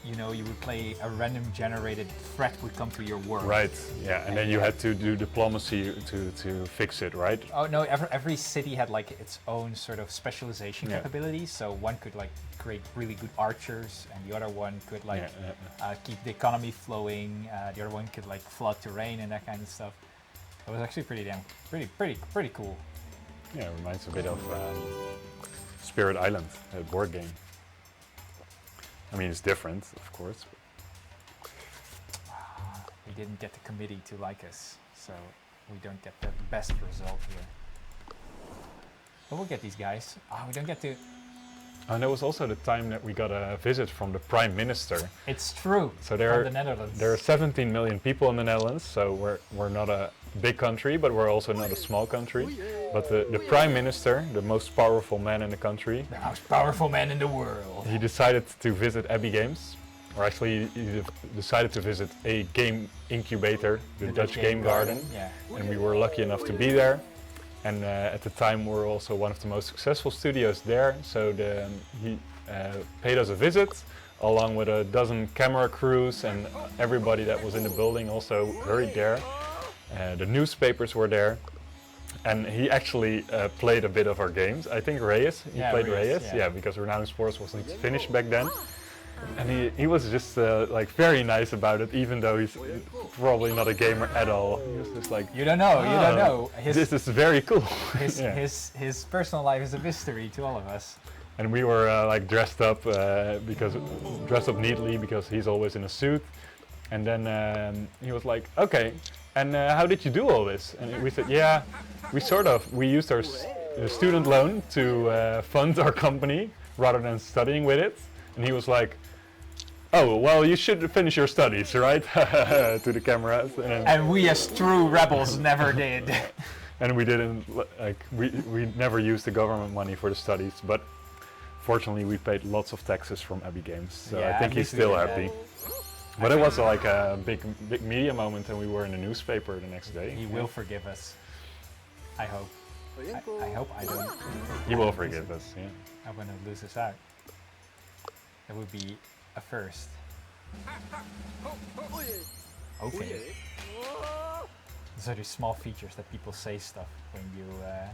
you know, you would play a random generated threat would come to your world. Right. Yeah, and then you had to do diplomacy to fix it, right? Oh no! Every city had like its own sort of specialization Yeah. capabilities. So one could like create really good archers, and the other one could like Yeah. keep the economy flowing. The other one could like flood terrain and that kind of stuff. It was actually pretty cool. Yeah, it reminds a bit of Spirit Island, a board game. I mean, it's different, of course. We didn't get the committee to like us, so we don't get the best result here. But we'll get these guys. Oh, we don't get to. And there was also the time that we got a visit from the Prime Minister. It's true. So from the Netherlands. There are 17 million people in the Netherlands, so we're not a big country, but we're also not a small country. But the Prime Minister, the most powerful man in the country, the most powerful man in the world. he decided to visit Abbey Games, or actually he decided to visit a game incubator, the Dutch Game Garden, Yeah. and we were lucky enough to be there. And at the time we were also one of the most successful studios there, so he paid us a visit, along with a dozen camera crews, and everybody that was in the building also hurried there. The newspapers were there, and he actually played a bit of our games. I think Reus, he played Reus, yeah, because Renowned Sports wasn't finished back then. And he was just like very nice about it, even though he's probably not a gamer at all. He was just like, You don't know. You don't know. This is very cool. His personal life is a mystery to all of us. And we were like dressed up neatly because he's always in a suit. And then he was like, okay, and how did you do all this? And we said, yeah, we used our student loan to fund our company rather than studying with it. And he was like, oh, well, you should finish your studies, right? To the cameras. And we as true rebels never did. And we didn't, like, we never used the government money for the studies, but fortunately we paid lots of taxes from Abbey Games, so Yeah, I think at he's least we still did happy. that. But it was like a big media moment, and we were in the newspaper the next day. He will forgive us. I hope. I hope I don't. He will forgive us, yeah. I'm gonna lose this out. That would be a first. Okay. These are the small features that people say stuff when you. Yeah.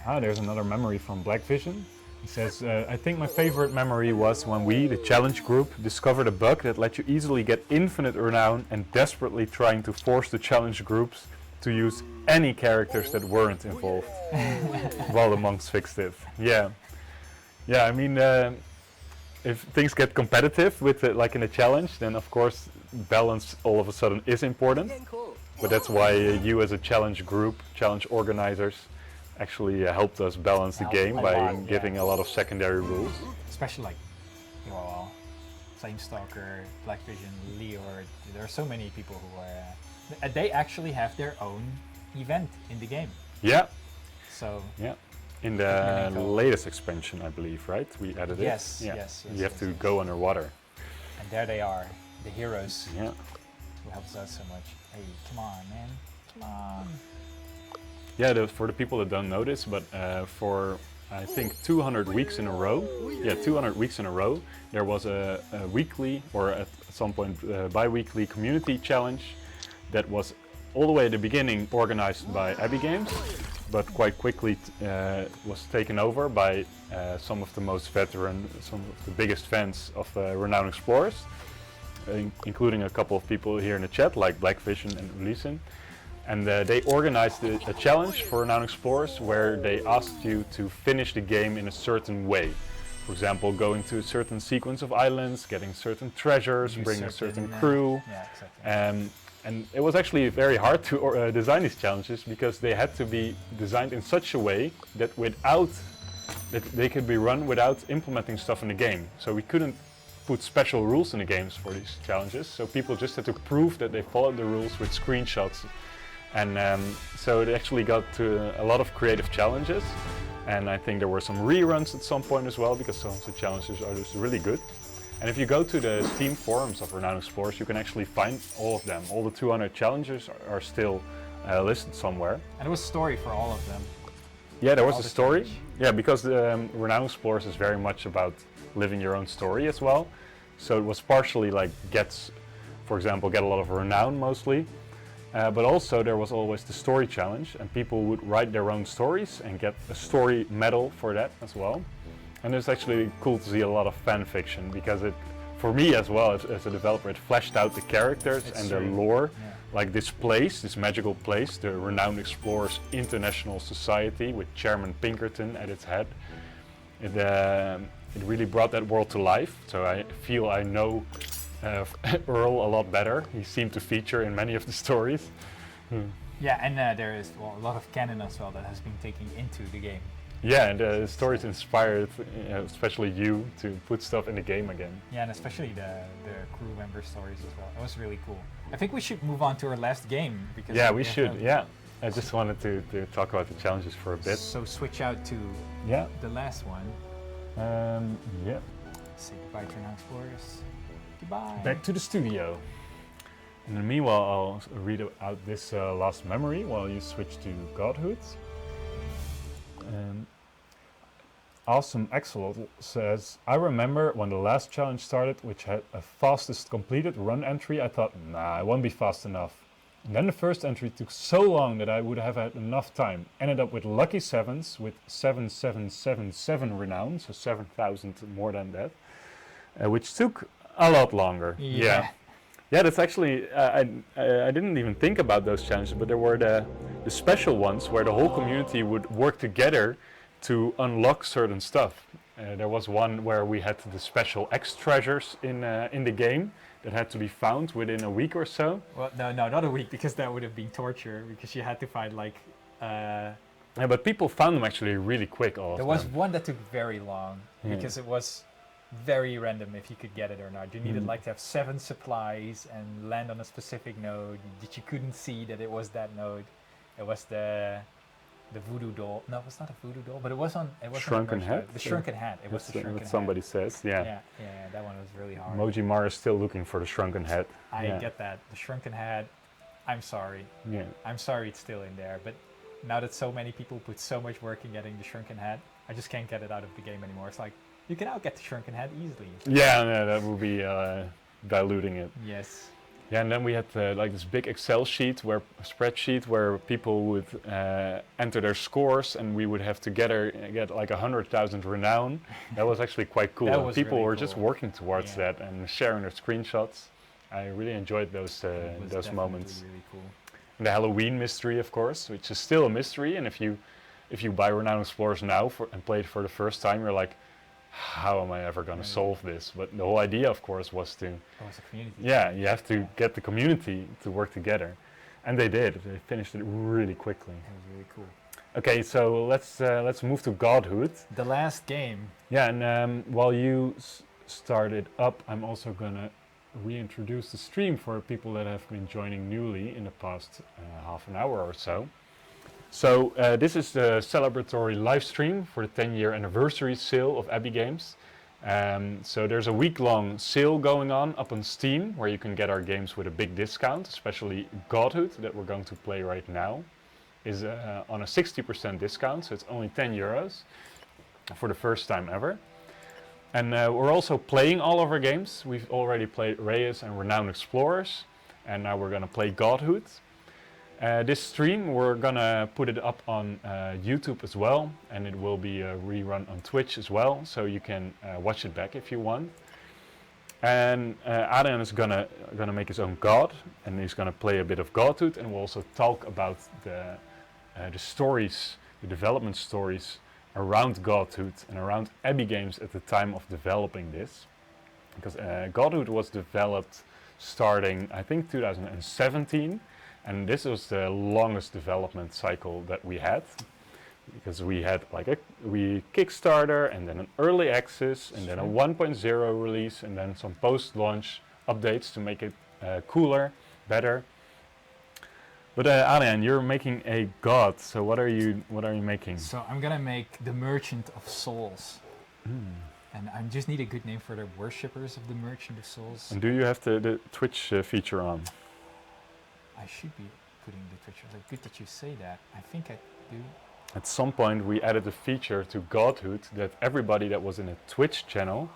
Ah, there's another memory from Black Vision. He says, I think my favorite memory was when we, the challenge group, discovered a bug that let you easily get infinite renown and desperately trying to force the challenge groups to use any characters that weren't involved. While the monks fixed it. Yeah. Yeah, I mean, if things get competitive with it, like in a challenge, then of course balance all of a sudden is important. But that's why you as a challenge group, challenge organizers, actually helped us balance the game by giving a lot of secondary rules. Especially like, well, Flamestalker, Black Vision, Leor. There are so many people who are. They actually have their own event in the game. Yeah. So. Yeah. In the latest expansion, I believe, right? We added it. Yes. Yeah. Yes. You have to go underwater. And there they are, the heroes. Yeah. Who helps us so much. Hey, come on, man. Come on. Yeah, for the people that don't know this, but for I think 200 weeks in a row, 200 weeks in a row, there was a weekly or at some point bi-weekly community challenge that was all the way at the beginning organized by Abbey Games, but quite quickly was taken over by some of the most veteran, some of the biggest fans of Renowned Explorers, including a couple of people here in the chat, like Black Vision and Ulyssen. And they organized a challenge for renowned explorers where they asked you to finish the game in a certain way. For example, going to a certain sequence of islands, getting certain treasures, Use bringing a certain certain, crew. Yeah, exactly. And it was actually very hard to design these challenges because they had to be designed in such a way that they could be run without implementing stuff in the game. So we couldn't put special rules in the games for these challenges. So people just had to prove that they followed the rules with screenshots. And so it actually got to a lot of creative challenges. And I think there were some reruns at some point as well because some of the challenges are just really good. And if you go to the Steam forums of Renowned Explorers, you can actually find all of them. All the 200 challenges are still listed somewhere. And there was a story for all of them. Yeah, there was All a the story. challenge. Yeah, because Renowned Explorers is very much about living your own story as well. So it was partially like for example, get a lot of renown mostly. But also there was always the story challenge and people would write their own stories and get a story medal for that as well. And it's actually cool to see a lot of fan fiction because for me as well as a developer, it fleshed out the characters and the lore. Yeah. Like this place, this magical place, the Renowned Explorers International Society with Chairman Pinkerton at its head. It really brought that world to life. So I feel I know Earl a lot better. He seemed to feature in many of the stories. Yeah, and there is a lot of canon as well that has been taken into the game. Yeah, and the stories inspired, especially you, to put stuff in the game again. Yeah, and especially the crew member stories as well. It was really cool. I think we should move on to our last game because Yeah, we have should. Yeah, I just wanted to talk about the challenges for a bit. So switch out to Yeah. the last one. Yeah. Say goodbye to Renowned Explorers. Goodbye. Back to the studio. And in the meanwhile, I'll read out this last memory while you switch to Godhood. Awesome Axolotl says, I remember when the last challenge started, which had a fastest completed run entry, I thought, nah, I won't be fast enough. And then the first entry took so long that I would have had enough time. Ended up with lucky sevens with 7777 renown, so 7,000 more than that, which took a lot longer. Yeah. Yeah, that's actually, I didn't even think about those challenges, but there were the special ones where the whole community would work together to unlock certain stuff. There was one where we had the special X treasures in the game that had to be found within a week or so. Well, no, not a week because that would have been torture because you had to find like. Yeah, but people found them actually really quick. All There of was them. one that took very long Yeah. because it was very random if you could get it or not. You needed Mm. like to have 7 supplies and land on a specific node that you couldn't see that it was that node. It was the voodoo doll. No, it was not a voodoo doll, but it was on. It was Shrunken on the Head? The shrunken head. It was That's the shrunken what head. somebody says. Yeah. Yeah, that one was really hard. Moji Mar is still looking for the shrunken head. I Yeah. get that. The shrunken head. I'm sorry. Yeah. I'm sorry it's still in there, but now that so many people put so much work in getting the shrunken head, I just can't get it out of the game anymore. It's like, you can now get the shrunken head easily. Yeah, that would be diluting it. Yes. Yeah, and then we had like this big Excel spreadsheet where people would enter their scores, and we would have together get like 100,000 renown. That was actually quite cool. That And was people really were just cool. working towards Yeah. that and sharing their screenshots. I really enjoyed It was those definitely moments. really cool. And the Halloween mystery, of course, which is still a mystery. And if you buy Renowned Explorers now and play it for the first time, you're like, how am I ever going to Right. solve this? But the whole idea, of course, was to It was a community. yeah, you have to get the community to work together, and they did. They finished it really quickly. It was really cool. Okay, so let's move to Godhood. The last game. Yeah, and while you start it up, I'm also gonna reintroduce the stream for people that have been joining newly in the past half an hour or so. So this is the celebratory live stream for the 10-year anniversary sale of Abbey games. So there's a week-long sale going on up on Steam where you can get our games with a big discount, especially Godhood that we're going to play right now is on a 60% discount, so it's only 10 euros for the first time ever. And we're also playing all of our games. We've already played Reus and Renowned Explorers, and now we're going to play Godhood. This stream, we're gonna put it up on YouTube as well, and it will be a rerun on Twitch as well, so you can watch it back if you want. And Adrian is gonna make his own god, and he's gonna play a bit of Godhood, and we'll also talk about the stories, the development stories around Godhood and around Abbey Games at the time of developing this, because Godhood was developed starting I think 2017, and this was the longest development cycle that we had, because we had like we Kickstarter and then an early access and then a 1.0 release and then some post-launch updates to make it cooler, better. But Adrian, you're making a god. So what are you making? So I'm gonna make the Merchant of Souls, and I just need a good name for the worshippers of the Merchant of Souls. And do you have the Twitch feature on? I should be putting the Twitch. Like, good that you say that. I think I do. At some point we added a feature to Godhood that everybody that was in a Twitch channel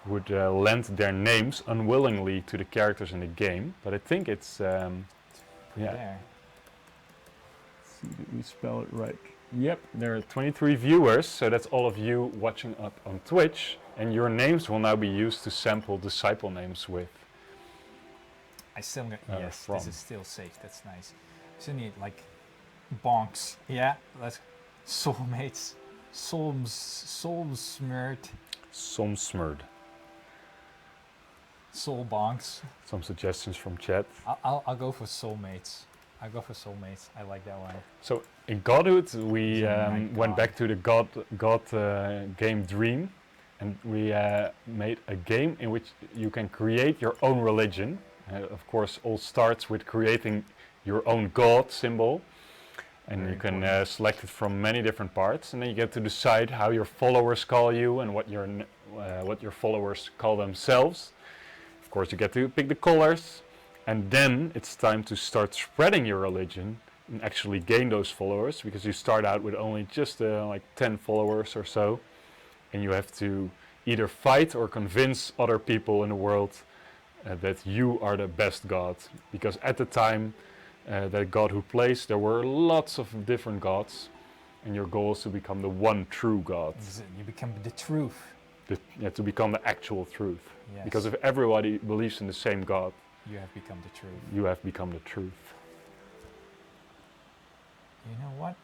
would lend their names unwillingly to the characters in the game. But I think it's There. Did we spell it right? Yep, there are 23 viewers, so that's all of you watching up on Twitch, and your names will now be used to sample disciple names with. I still got yes. from. This is still safe. That's nice. So need like bonks. Yeah, let's soulmates. Soulsmert. Somsmerd. Soul bonks. Some suggestions from chat. I'll go for soulmates. I go for soulmates. I like that one. So in Godhood we Oh my went God. back to the God game Dream, and we made a game in which you can create your own religion. Of course, all starts with creating your own God symbol, and Very you can important. select it from many different parts, and then you get to decide how your followers call you and what your followers call themselves. Of course, you get to pick the colors. And then it's time to start spreading your religion and actually gain those followers, because you start out with only just like 10 followers or so, and you have to either fight or convince other people in the world that you are the best god. Because at the time that Godhood plays, there were lots of different gods, and your goal is to become the one true god, You become the truth. to become the actual truth. Yes. Because if everybody believes in the same god, You have become the truth. you have become the truth. You know what?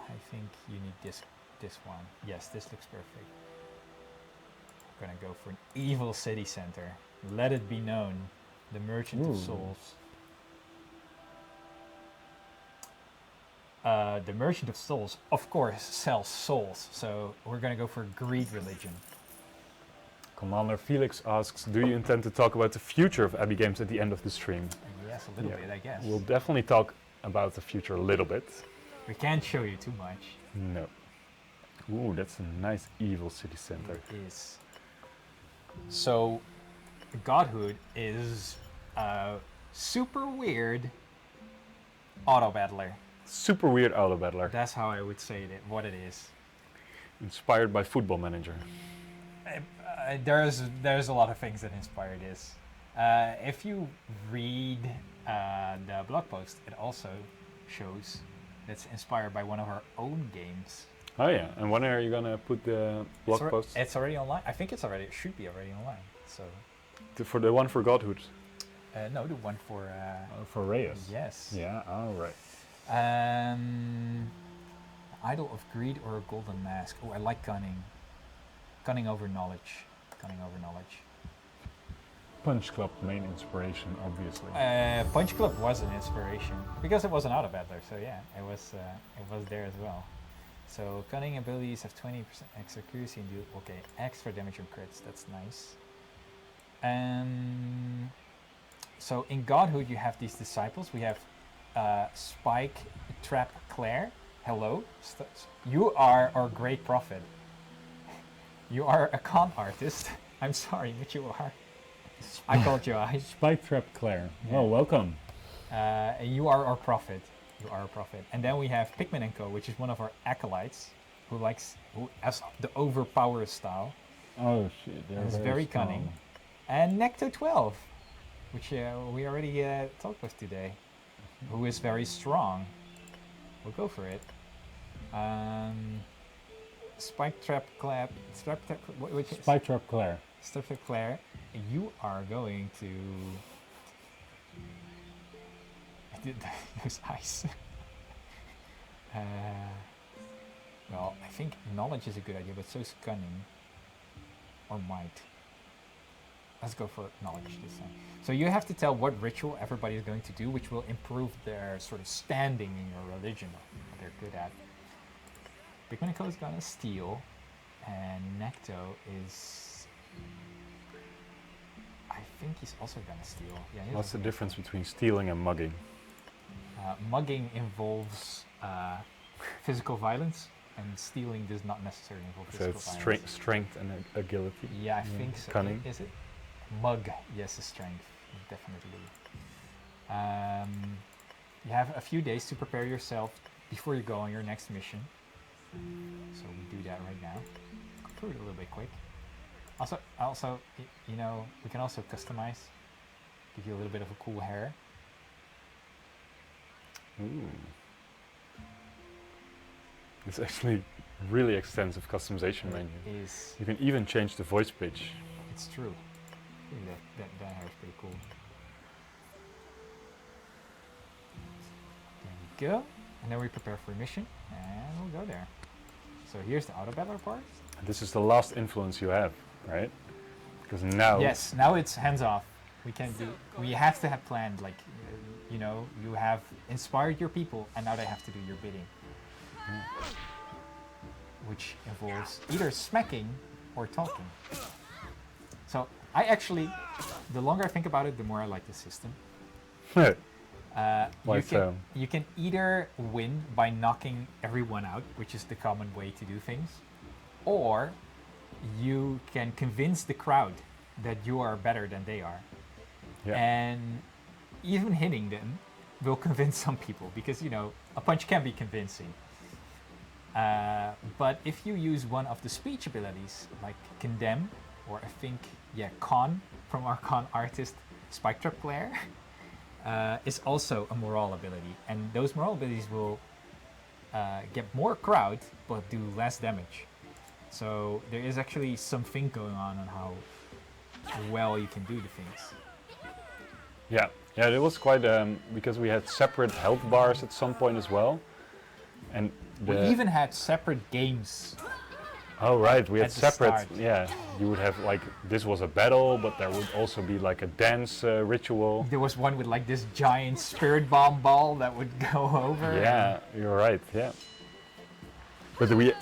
I think you need this one. Yes, this looks perfect. I'm gonna go for an evil city center. Let it be known, the Merchant of Ooh. Souls. The Merchant of Souls, of course, sells souls. So we're gonna go for greed religion. Commander Felix asks, do you intend to talk about the future of Abbey Games at the end of the stream? Yes, a little Yeah. bit, I guess. We'll definitely talk about the future a little bit. We can't show you too much. No. Ooh, that's a nice evil city center. It is. So, Godhood is a super weird auto battler. Super weird auto battler, That's how I would say it. What it is. inspired by Football Manager. There's a lot of things that inspire this. If you read the blog post, it also shows that's inspired by one of our own games. Oh yeah, and when are you gonna put the blog post? It's already online. I think it should be already online. So For the one for Godhood? no, the one for For Reus? yes. Yeah, alright. Idol of Greed or a Golden Mask. Oh, I like cunning. Cunning over knowledge. Cunning over knowledge. Punch Club main inspiration, obviously. Punch Club was an inspiration because it was an auto battler. So yeah, it was there as well. So cunning abilities have 20% extra accuracy and do okay extra damage on crits. That's nice. So in Godhood you have these disciples. We have Spike, Trap, Claire. Hello, you are our great prophet. You are a con artist. I'm sorry, but you are. I called you out. Spike Trap Claire. Yeah. Oh, welcome. You are our prophet. You are our prophet. And then we have Pikmin & Co., which is one of our acolytes, who has the overpower style. Oh shit, And is very cunning. And Necto 12, which we already talked with today, who is very strong. We'll go for it. Spike Trap Clap, Spike Trap Claire. Spike Trap Claire, you are going to. I did those eyes. Well, I think knowledge is a good idea, but so is cunning. Or might. Let's go for knowledge this time. So you have to tell what ritual everybody is going to do, which will improve their sort of standing in your religion, what they're good at. Pigmenico is gonna steal, and Necto is... I think he's also gonna steal. Yeah. What's the difference between stealing and mugging? Mugging involves physical violence, and stealing does not necessarily involve So physical it's violence. strength and agility. Yeah, I think so. Cunning. Is it? Mug, yes, a strength, definitely. You have a few days to prepare yourself before you go on your next mission. So we do that right now. Go through it a little bit quick. Also, you know, we can also customize, give you a little bit of a cool hair. Ooh. It's actually really extensive customization menu. Is You can even change the voice pitch. it's true. I think that hair is pretty cool. There we go. And then we prepare for a mission, and we'll go there. So here's the auto battler part. This is the last influence you have, right? Because now... Yes, now it's hands off. We can do. We have to have planned. Like, you know, you have inspired your people, and now they have to do your bidding, which involves either smacking or talking. So I actually, the longer I think about it, the more I like the system. Why so? You can either win by knocking everyone out, which is the common way to do things, or you can convince the crowd that you are better than they are. Yeah. And even hitting them will convince some people, because, you know, a punch can be convincing. But if you use one of the speech abilities, like Condemn, or I think, yeah, Con, from our Con artist, Spike Trap Claire, is also a morale ability. And those morale abilities will get more crowd, but do less damage. So there is actually something going on how well you can do the things. Yeah, it was quite because we had separate health bars at some point as well, and We even had separate games. oh right, we had at the separate. start. Yeah, you would have like this was a battle, but there would also be like a dance ritual. There was one with like this giant spirit bomb ball that would go over. Yeah, you're right. Yeah, but we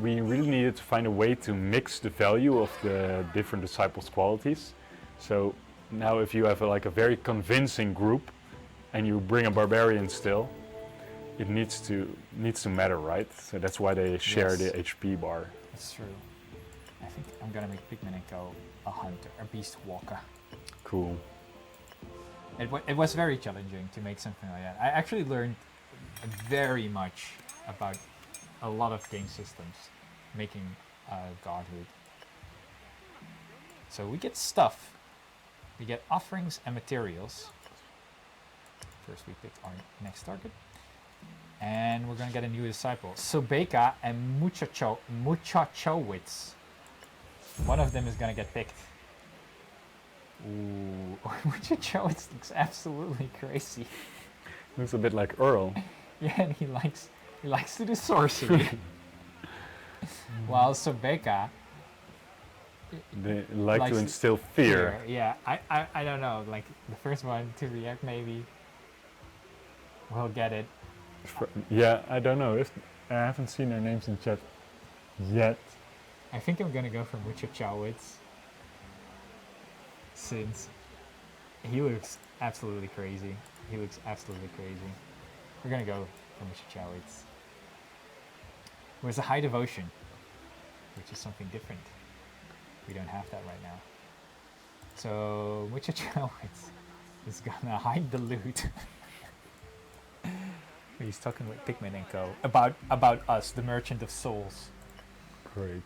really needed to find a way to mix the value of the different disciples' qualities. So now, if you have like a very convincing group, and you bring a barbarian still, it needs to matter, right? So that's why they share Yes. the HP bar. That's true. I think I'm gonna make Pigmenico a hunter, a beast walker. Cool. It was very challenging to make something like that. I actually learned very much about a lot of game systems making Godhood. So we get stuff. We get offerings and materials. First we pick our next target. And we're gonna get a new disciple. Sobeka and Muchachowitz. One of them is gonna get picked. Ooh, Muchachowitz looks absolutely crazy. Looks a bit like Earl. Yeah, and he likes to do sorcery. While Sobeka They like likes to instill fear. Yeah, I don't know. Like the first one to react, maybe we'll get it. Yeah, I don't know. I haven't seen their names in chat yet. I think I'm gonna go for Muchachowitz, since he looks absolutely crazy. We're gonna go for Muchachowitz. Where's a high devotion, which is something different. We don't have that right now. So Muchachowitz is gonna hide the loot. He's talking with Pigmenico about us, the Merchant of Souls. Great.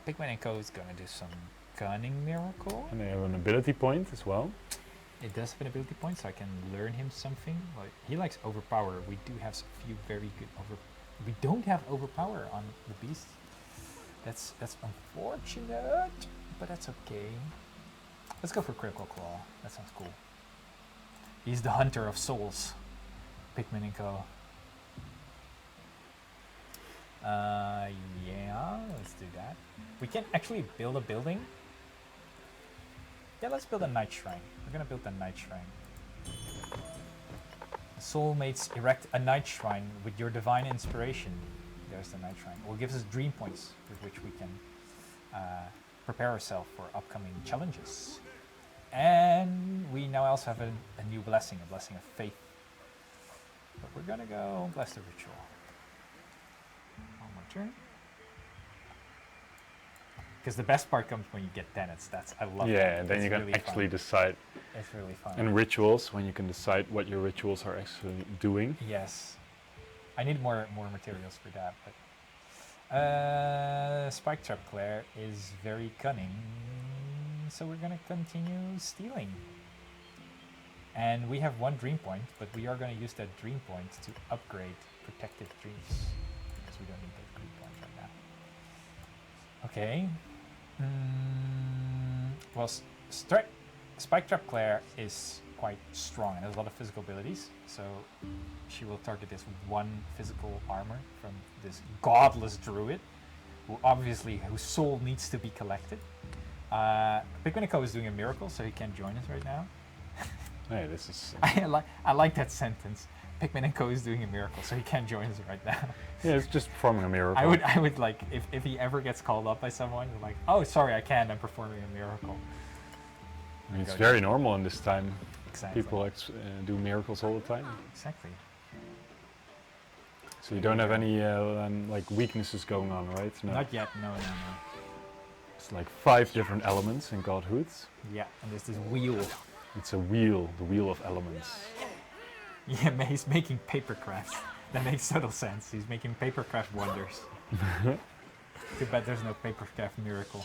Pigmenico is gonna do some cunning miracle. And they have an ability point as well. It does have an ability point, so I can learn him something. Like he likes overpower. We do have a few very good We don't have overpower on the beast. That's unfortunate, but that's okay. Let's go for Critical Claw. That sounds cool. He's the hunter of souls. Pikmin and Co. Yeah, let's do that. We can actually build a building. Yeah, let's build a night shrine. We're gonna build a night shrine. Soulmates erect a night shrine with your divine inspiration. There's the night shrine. It will give us dream points with which we can prepare ourselves for upcoming challenges. And we now also have a new blessing, a blessing of faith. But we're gonna go bless the ritual. One more turn. Because the best part comes when you get tenets. I love that. Yeah, and then It's you can really actually fun. decide. It's really fun. And rituals, when you can decide what your rituals are actually doing. Yes. I need more materials for that, but Spike Trap Claire is very cunning, so we're gonna continue stealing. And we have one dream point, but we are gonna use that dream point to upgrade Protective Dreams, because we don't need those dream points right now. Okay. Well, Spike Trap Claire is quite strong and has a lot of physical abilities, so she will target this one physical armor from this godless druid, whose soul needs to be collected. Pikmin & Co is doing a miracle, so he can't join us right now. Hey, this is... I like that sentence. Pikmin & Co is doing a miracle, so he can't join us right now. Yeah, it's just performing a miracle. I would like, if he ever gets called up by someone, like, oh, sorry, I can't, I'm performing a miracle. I mean, it's very normal in this time. Exactly. People do miracles all the time. Exactly. So you don't have any like weaknesses going on, right? No. Not yet, no. It's like 5 different elements in Godhood. Yeah, and there's this wheel. It's a wheel, the wheel of elements. Yeah, he's making paper crafts. That makes total sense. He's making paper craft wonders. Too bad there's no paper craft miracle.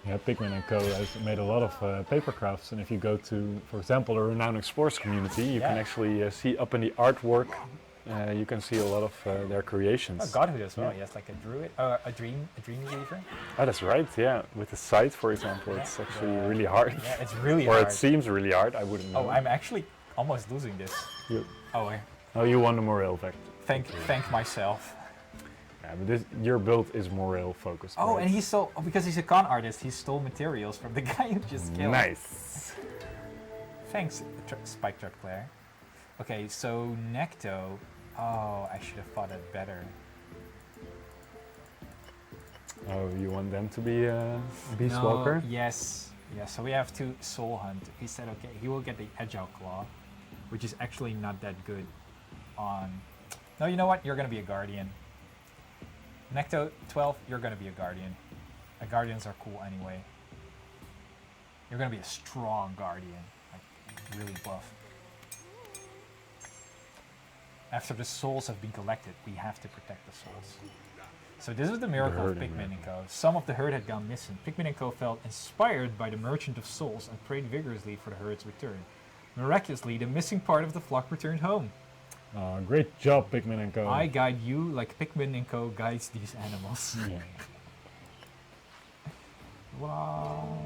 Yeah, Pikmin & Co has made a lot of paper crafts, and if you go to, for example, the Renowned Explorers community, you can actually see up in the artwork, you can see a lot of their creations. Oh, Godhood as well. Yeah. He has like a druid, a dream weaver. Oh, that's right, yeah. With the sight, for example, it's actually really hard. Yeah, it's really or hard. it seems really hard, I wouldn't know. Oh, I'm actually almost losing this. Oh, you won the morale vector. Thank myself. Yeah, but your build is morale focused. Oh, right? and because he's a con artist, he stole materials from the guy who just killed. Nice. Thanks, Spike Trap Claire. Okay, so Necto. Oh, I should have thought it better. Oh, you want them to be Beast Walker? Yes. Yeah, so we have to Soul Hunt. He said, okay, he will get the Agile Claw, which is actually not that good on... No, you know what? You're going to be a Guardian. Necto 12, you're going to be a Guardian. Guardians are cool anyway. You're going to be a strong Guardian, like really buff. After the souls have been collected, we have to protect the souls. So this is the miracle of Pikmin & Co. Some of the herd had gone missing. Pikmin & Co felt inspired by the Merchant of Souls and prayed vigorously for the herd's return. Miraculously, the missing part of the flock returned home. Great job, Pikmin & Co. I guide you like Pikmin & Co guides these animals. Yeah. Wow.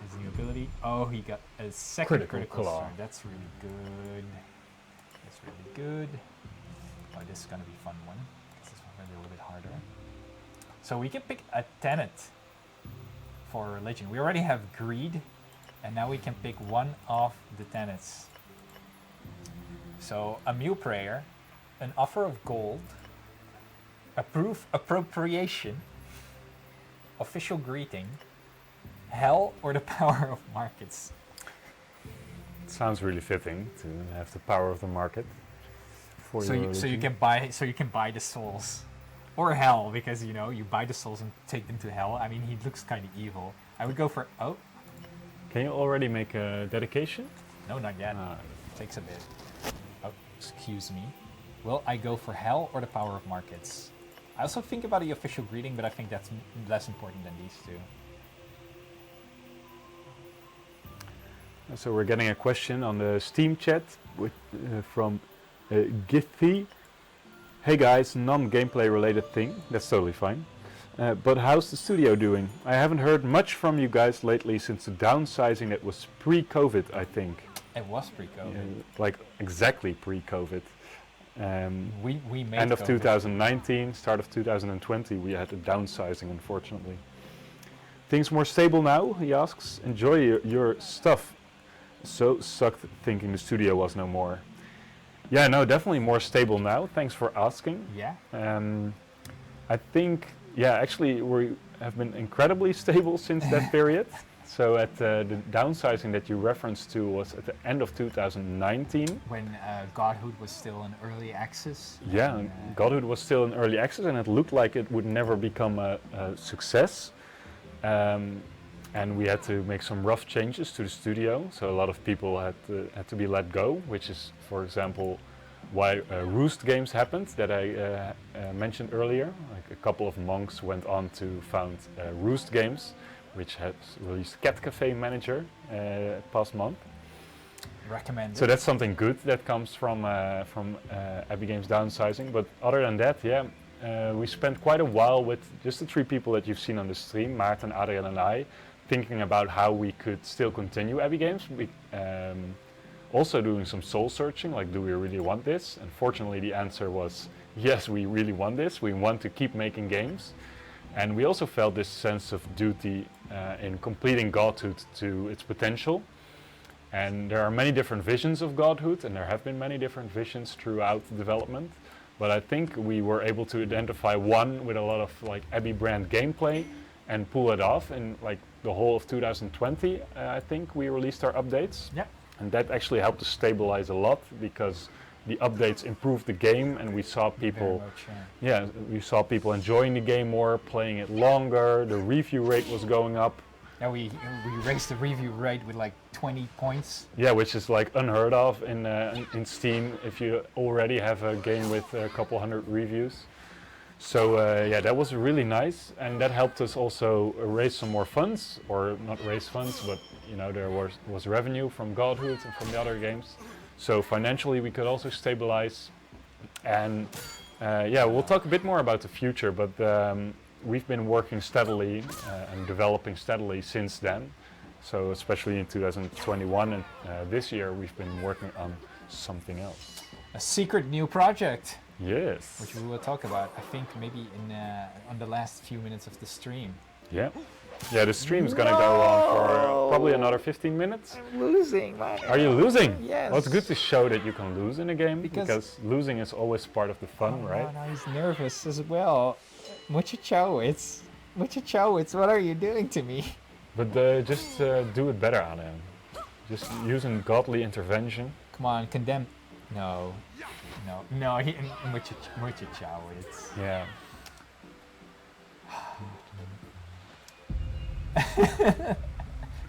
His new ability. Oh, he got a second critical claw. strike. That's really good. That's really good. Oh, this is going to be a fun one. This is going to be a little bit harder. So we can pick a tenet for religion. We already have greed, and now we can pick one of the tenets. So a meal prayer, an offer of gold, appropriation, official greeting, hell, or the power of markets. It sounds really fitting to have the power of the market. For So you can buy the souls, or hell, because you buy the souls and take them to hell. I mean, he looks kind of evil. I would go for Can you already make a dedication? No, not yet. Takes a bit. Oh, excuse me. Will I go for hell or the power of markets? I also think about the official greeting, but I think that's less important than these two. So we're getting a question on the Steam chat from Githy. Hey guys, non-gameplay related thing, that's totally fine. But how's the studio doing? I haven't heard much from you guys lately since the downsizing that was pre-COVID, I think. It was pre-COVID. Like exactly pre-COVID. We made End of COVID. 2019, start of 2020, we had a downsizing, unfortunately. Things more stable now, he asks. Enjoy your stuff. So sucked thinking the studio was no more. Yeah, no, definitely more stable now. Thanks for asking. Yeah. I think, yeah, actually we have been incredibly stable since that period. So at the downsizing that you referenced to was at the end of 2019. When Godhood was still in early access. Yeah, and, Godhood was still in early access and it looked like it would never become a success. And we had to make some rough changes to the studio. So a lot of people had to be let go, which is, for example, why Roost Games happened that I mentioned earlier. Like a couple of monks went on to found Roost Games, which has released Cat Cafe Manager past month. Recommended. So that's something good that comes from Abbey Games downsizing. But other than that, yeah, we spent quite a while with just the three people that you've seen on the stream, Maarten, Adrian and I, thinking about how we could still continue Abbey Games. We, also doing some soul searching, like do we really want this? And fortunately the answer was yes, we really want this. We want to keep making games. And we also felt this sense of duty in completing Godhood to its potential. And there are many different visions of Godhood, and there have been many different visions throughout the development. But I think we were able to identify one with a lot of like Abbey brand gameplay and pull it off in like the whole of 2020. I think we released our updates. Yeah. And that actually helped us stabilize a lot because the updates improved the game and we saw people, Very much, we saw people enjoying the game more, playing it longer, the review rate was going up. Yeah, we raised the review rate with like 20 points. Yeah, which is like unheard of in Steam if you already have a game with a couple hundred reviews. So yeah, that was really nice, and that helped us also raise some more funds, or not raise funds, but you know there was revenue from Godhood and from the other games. So financially we could also stabilize, and yeah, we'll talk a bit more about the future, but we've been working steadily and developing steadily since then. So especially in 2021 and this year we've been working on something else. A secret new project. Yes. Which we will talk about, I think, maybe in on the last few minutes of the stream. Yeah. Yeah, the stream is gonna go on for probably another 15 minutes. I'm losing. Are you losing? Yes. Well, it's good to show that you can lose in a game because losing is always part of the fun, right? No, he's nervous as well. Muchachowitz, what are you doing to me? But just do it better, Adam. Just using godly intervention. Come on, condemn. No, Muchachowitz. Yeah.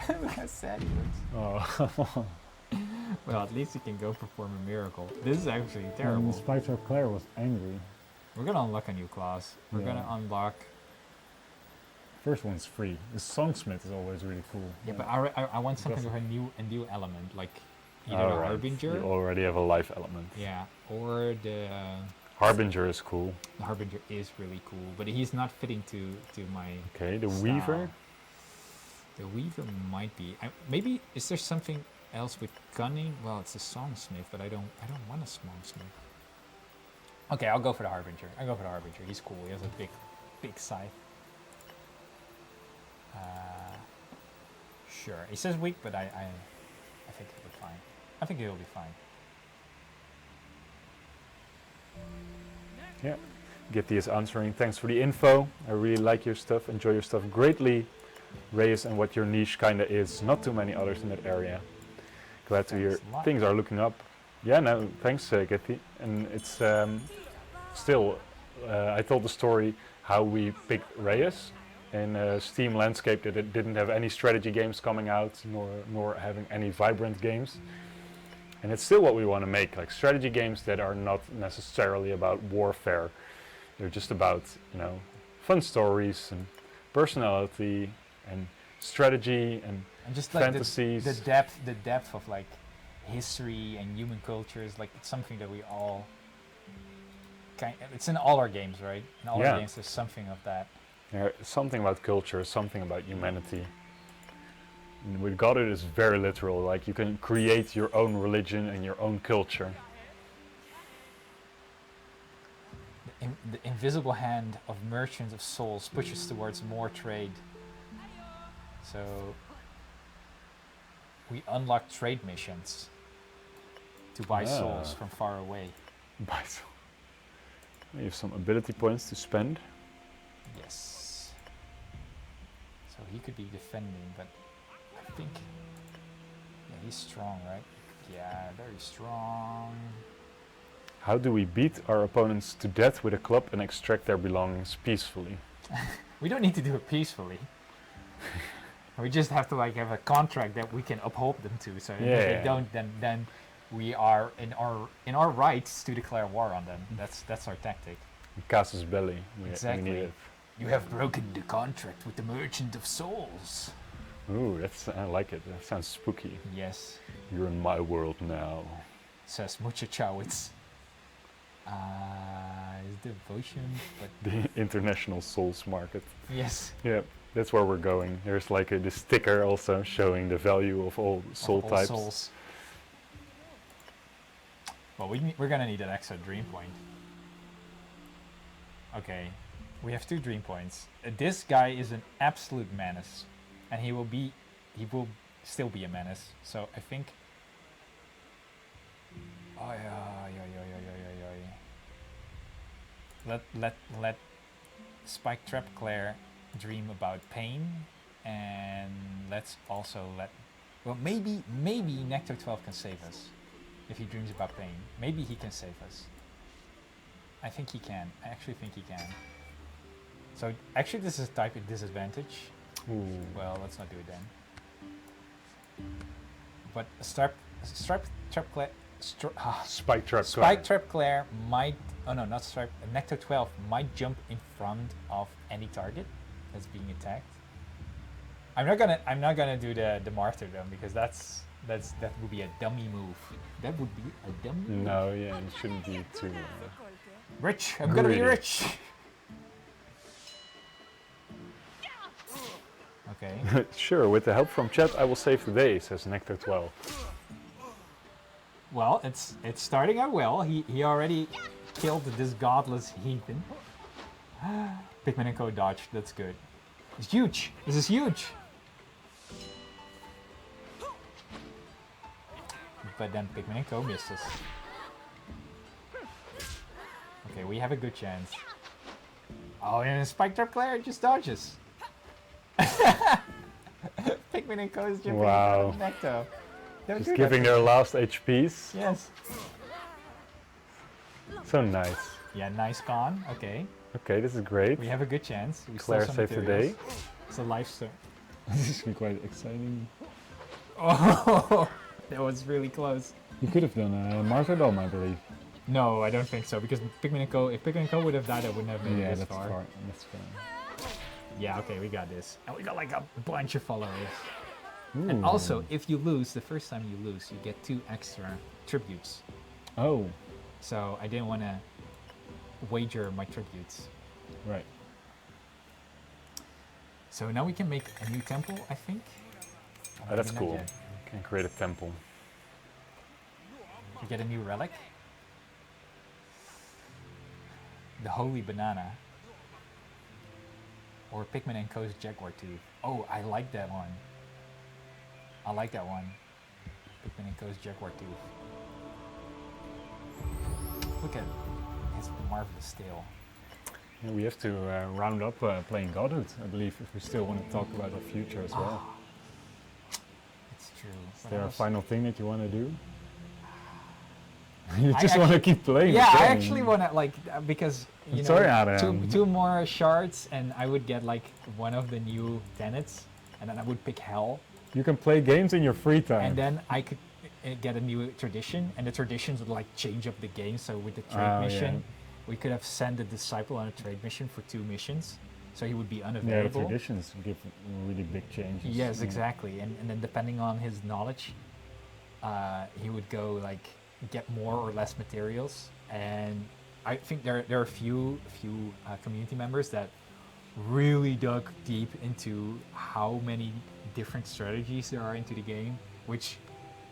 Look how sad he looks. Oh. Well, at least he can go perform a miracle. This is actually And terrible. Spicer Claire was angry. We're gonna unlock a new class. We're Yeah. gonna unlock. First one's free. The Songsmith is always really cool. Yeah, but I want something with a new element, like either the Alright, Harbinger. you already have a life element. Yeah, or the Harbinger is cool. Harbinger is really cool, but he's not fitting to my. Okay, the style. Weaver. The Weaver might be. Maybe is there something else with cunning? Well, it's a Songsmith, but I don't want a Songsmith. Okay, I'll go for the Harbinger. He's cool. He has a big scythe. Sure. He says weak, but I think he'll be fine. I think he'll be fine. Yeah. Gitty is answering. Thanks for the info. I really like your stuff. Enjoy your stuff greatly. Reus and what your niche kinda is. Not too many others in that area. Glad to hear Thanks a lot. things are looking up. Yeah, no, thanks, Gitty. And it's still, I told the story how we picked Reus in a Steam landscape that it didn't have any strategy games coming out, nor having any vibrant games. And it's still what we want to make, like strategy games that are not necessarily about warfare. They're just about, you know, fun stories and personality and strategy and just like fantasies. the depth of like history and human culture is like it's something that we all it's in all our games, right? In all Yeah. our games, there's something of that. Something about culture, something about humanity. And with Godhood, it's very literal. Like you can create your own religion and your own culture. The invisible hand of merchants of souls pushes towards more trade. So we unlock trade missions to buy souls from far away. Buy some. You have some ability points to spend. Yes. So he could be defending, but I think he's strong, right? Yeah, very strong. How do we beat our opponents to death with a club and extract their belongings peacefully? We don't need to do it peacefully. We just have to like have a contract that we can uphold them to. So if they Yeah. don't, then we are in our rights to declare war on them. That's our tactic. Casus belli. We Exactly. need it. You have broken the contract with the Merchant of Souls. Ooh, I like it. That sounds spooky. Yes, You're in my world now. says Muchachowitz. Is devotion, but The international souls market. yes, Yeah, that's where we're going. There's like this sticker also showing the value of all soul of all types. souls. Well, we're gonna need an extra dream point. Okay, we have 2 dream points. This guy is an absolute menace, and he will still be a menace. So I think. Oh yeah. Let Spike Trap Claire dream about pain, and let's also maybe Nectar 12 can save us if he dreams about pain. Maybe he can save us. I think he can. I actually think he can. So actually this is type at disadvantage. Ooh. Well, let's not do it then. But Spike Trap Claire might. Oh no, not Stripe. Nectar 12 might jump in front of any target that's being attacked. I'm not gonna do the martyrdom because that would be a dummy move. That would be a dummy move. No, yeah, it shouldn't be too. Rich. I'm gonna be Greedy. rich. Okay. Sure, with the help from chat, I will save the day, says Nectar 12. Well, it's starting out well. He already killed this godless heathen. Pikmin & Co. dodged. That's good. It's huge. This is huge. But then Pikmin & Co. misses. Okay, we have a good chance. Oh, and Spike Trap Claire just dodges. Pikmin & Co. is jumping Wow. out of Nectar. Don't Just do giving that. their last HPs. Yes. So nice. Yeah, nice con. Okay. Okay, this is great. We have a good chance. We Claire stole some saved the materials. day. It's a life story. This is quite exciting. Oh, that was really close. You could have done a martyrdom, I believe. No, I don't think so, because Pikmin & Co. If Pikmin & Co. would have died, I wouldn't have made it Yeah, this that's far. far. That's fair. Yeah, okay, we got this. And we got like a bunch of followers. Ooh. And also, if you lose, the first time you lose, you get 2 extra tributes. Oh, So I didn't want to wager my tributes. right. So now we can make a new temple, I think. Or Oh, that's maybe not cool. yet. Can create a temple. We get a new relic. The Holy Banana. Or Pikmin & Co.'s Jaguar Tooth. Oh, I like that one. I like that one. Pikmin & Co.'s Jaguar Tooth. Look at his marvelous tail. Yeah, we have to round up playing Godhood, I believe, if we still want to talk about our future as well. It's true. Is But there I a was- final thing that you want to do? You I just want to actually- keep playing. Yeah, the I game. actually want to because you I'm know sorry, Adam. two more shards and I would get like one of the new tenets, and then I would pick Hell, You can play games in your free time. and then I could get a new tradition, and the traditions would like change up the game. So with the trade Oh, mission, yeah. we could have sent the disciple on a trade mission for 2 missions, so he would be Yeah, the unavailable. traditions give really big changes. Yes, Yeah. exactly. And then depending on his knowledge, he would go like get more or less materials, and I think there are a few community members that really dug deep into how many different strategies there are into the game, which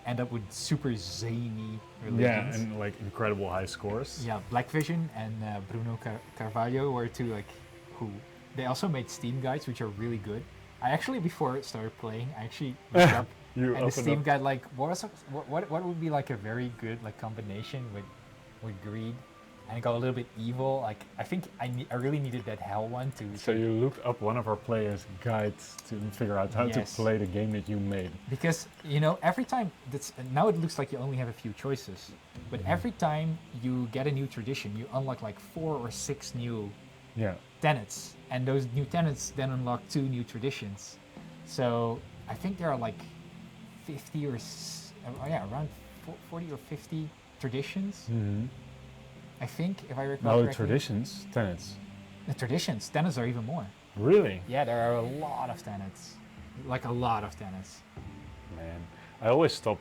end up with super zany religions. Yeah, and like incredible high scores. Yeah, Black Vision and Bruno Carvalho were two who they also made Steam guides, which are really good. I actually, before I started playing, I actually looked up You and the opened Steam up- guide like what would be like a very good like combination with greed, and it got a little bit evil. Like I think I really needed that hell one to. So you looked up one of our players' guides to figure out how to Yes. play the game that you made. Because every time now it looks like you only have a few choices, but every time you get a new tradition, you unlock like 4 or 6 new Yeah. tenets, and those new tenets then unlock 2 new traditions. So I think there are like 50 or around 40 or 50 traditions. Mm-hmm. I think, if I recall No, correctly. traditions, tenets. The traditions, tenets are even more. Really? Yeah, there are a lot of tenets, like a lot of tenets. Man, I always stop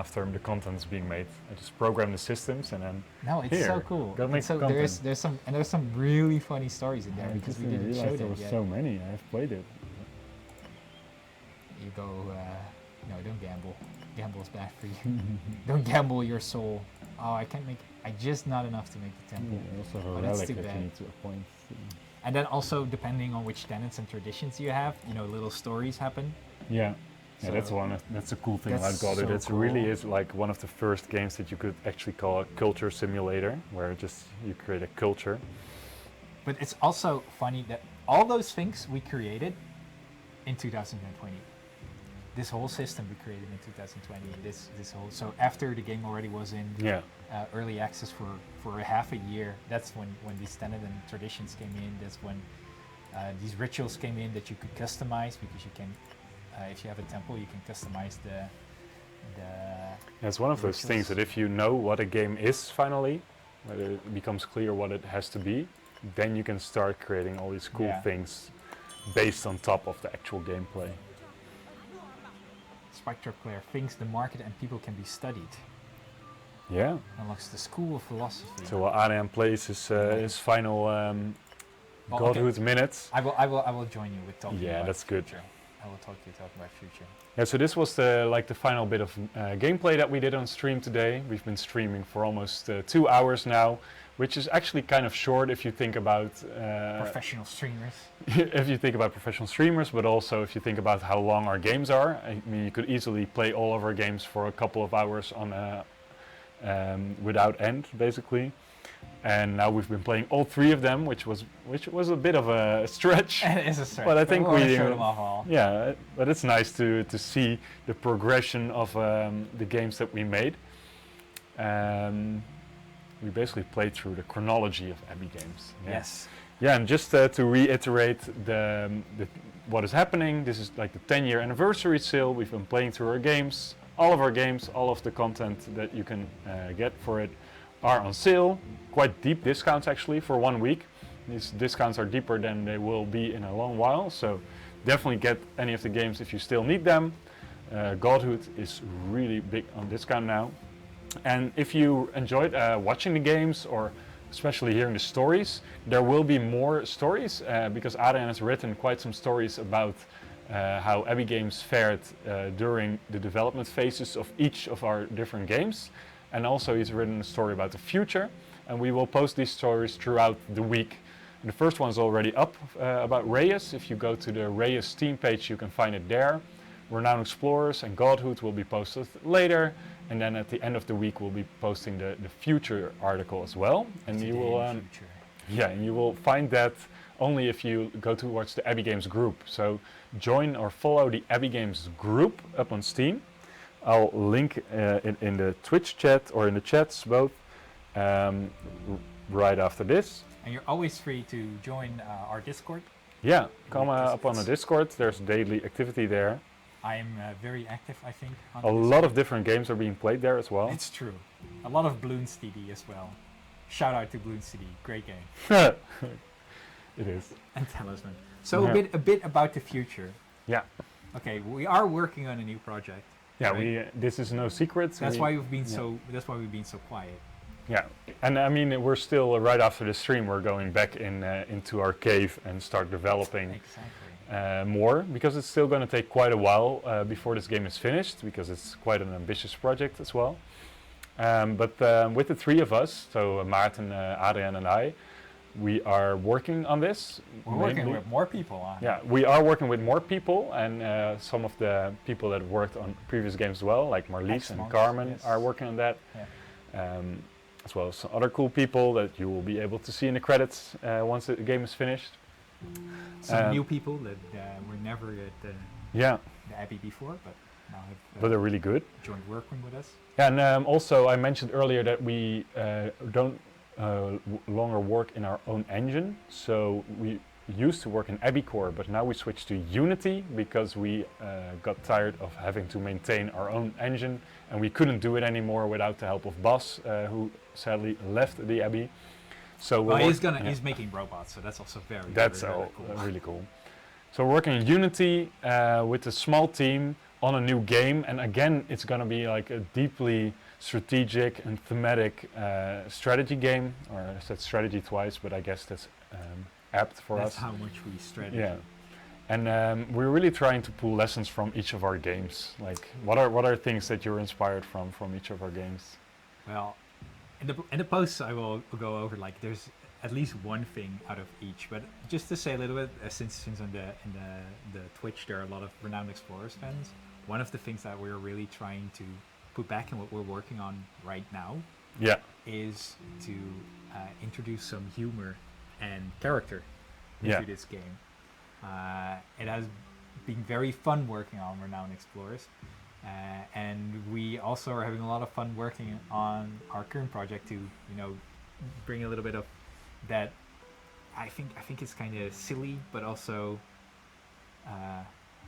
after the content's being made. I just program the systems and then. No, it's so Here, cool. gotta make So content. there's some really funny stories in there I because just we didn't didn't show realize there them was yet. so many. I've played it. You go, no, don't gamble. Gamble's bad for you. Don't gamble your soul. Oh, I just not enough to make the temple. Yeah, also a Oh, that's relic too that bad. you need to appoint. And then also, depending on which tenets and traditions you have, little stories happen. Yeah. Yeah, that's So- that's a cool thing about That's Godhood. so It really cool. is like one of the first games that you could actually call a culture simulator, where just you create a culture. But it's also funny that all those things we created in 2020. This whole system we created in 2020. So after the game already was in Yeah. early access for a half a year, that's when these tenet and traditions came in. That's when these rituals came in that you could customize, because you can, if you have a temple, you can customize the. It's one of those things that if you know what a game is finally, whether it becomes clear what it has to be, then you can start creating all these cool Yeah. things based on top of the actual gameplay. Spectre player thinks the market and people can be studied. Yeah. Unlocks the school of philosophy. So while Adrian plays his final Well, Godhood minutes. I will join you with talking. Yeah, about that's good. future. I will talk about future. Yeah, so this was the final bit of gameplay that we did on stream today. We've been streaming for almost 2 hours now, which is actually kind of short if you think about Professional streamers. if you think about professional streamers, but also if you think about how long our games are. I mean, you could easily play all of our games for a couple of hours on without end, basically. And now we've been playing all 3 of them, which was a bit of a stretch. It is a stretch. But I think we want to we show them off all. Yeah, but it's nice to see the progression of the games that we made. We basically played through the chronology of Abbey games. Yeah. Yes. Yeah, and just to reiterate what is happening, this is like the 10-year anniversary sale. We've been playing through our games, all of the content that you can get for it are on sale. Quite deep discounts actually for 1 week. These discounts are deeper than they will be in a long while, so definitely get any of the games if you still need them. Godhood is really big on discount now. And if you enjoyed watching the games or especially hearing the stories, there will be more stories because Adrian has written quite some stories about how Abbey Games fared during the development phases of each of our different games. And also he's written a story about the future, and we will post these stories throughout the week. And the first one's already up about Reus. If you go to the Reus Steam page, you can find it there. Renowned Explorers and Godhood will be posted later, and then at the end of the week we'll be posting the future article as well. And you will, and you will find that only if you go towards the Abbey Games group. So join or follow the Abbey Games group up on Steam. I'll link it in the Twitch chat or in the chats both right after this. And you're always free to join our Discord. Yeah, come Because up on the it's- Discord. There's daily activity there. I am very active, I think. On A the lot of different games are being played there as well. It's true. A lot of Bloons TD as well. Shout out to Bloons TD, great game. It is. And Talisman. So Yeah. a bit about the future. Yeah. Okay, we are working on a new project. Yeah, Right. this is no secret. That's We- why we've been yeah. so. That's why we've been so quiet. Yeah, and I mean we're still right after the stream. We're going back into our cave and start developing Exactly. more, because it's still going to take quite a while before this game is finished, because it's quite an ambitious project as well. But with the three of us, so Maarten, Adrian, and I, we are working on this. We're working mainly. with more people on it. Yeah, we are working with more people, and some of the people that worked on previous games as well, like Marlies and Excellent, Carmen, yes. are working on that. Yeah. As well as some other cool people that you will be able to see in the credits once the game is finished. Some new people that were never at Yeah, the Abbey before, but now have but they're really good. joined working with us. And also, I mentioned earlier that we don't longer work in our own engine. So we used to work in Abbey Core, but now we switched to Unity because we got tired of having to maintain our own engine, and we couldn't do it anymore without the help of Bas, who sadly left the Abbey. So Well, we're he's making robots, so that's also very, That's very, very all cool. really cool. So we're working in Unity with a small team on a new game, and again, it's going to be like a deeply strategic and thematic strategy game. Or I said strategy twice, but I guess that's apt for That's us. how much we strategy. Yeah, and we're really trying to pull lessons from each of our games. Like, what are things that you're inspired from each of our games? Well, in the posts I will go over, like, there's at least one thing out of each. But just to say a little bit, since in the Twitch there are a lot of Renowned Explorers fans, one of the things that we're really trying to put back in what we're working on right now Yeah, is to introduce some humor and character into Yeah. this game. It has been very fun working on Renowned Explorers, and we also are having a lot of fun working on our current project to, bring a little bit of that. I think it's kind of silly, but also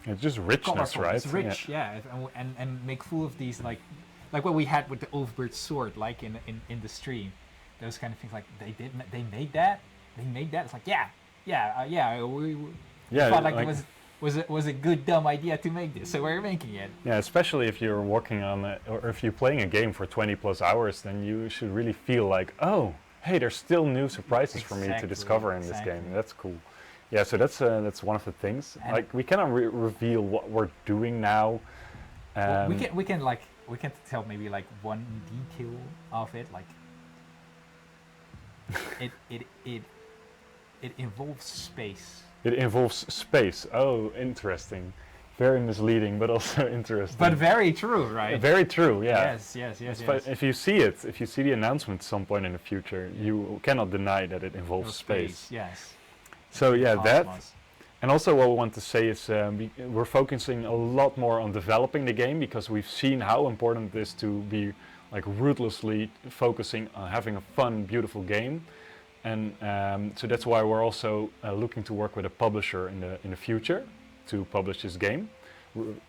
it's just richness, colorful. right? It's rich, yeah, and make full of these like what we had with the Overbird sword, like in the stream, those kind of things. Like they made that. It's like we Yeah, thought like like- it was a good dumb idea to make this, so we're making it. Yeah, especially if you're working on or if you're playing a game for 20 plus hours, then you should really feel like, oh, hey, there's still new surprises for me to Exactly, discover in this exactly. game. That's cool. Yeah, so that's one of the things. And like, we cannot reveal what we're doing now. Well, we can tell maybe like one detail of it, like it involves space. It involves space. Oh, interesting. Very misleading, but also interesting. But very true, right? Very true. Yeah. Yes. But if you see the announcement at some point in the future, you cannot deny that it involves No space. Yes. So yeah, that. Cosmos. And also what we want to say is we're focusing a lot more on developing the game, because we've seen how important it is to be like ruthlessly focusing on having a fun, beautiful game. And so that's why we're also looking to work with a publisher in the future to publish this game.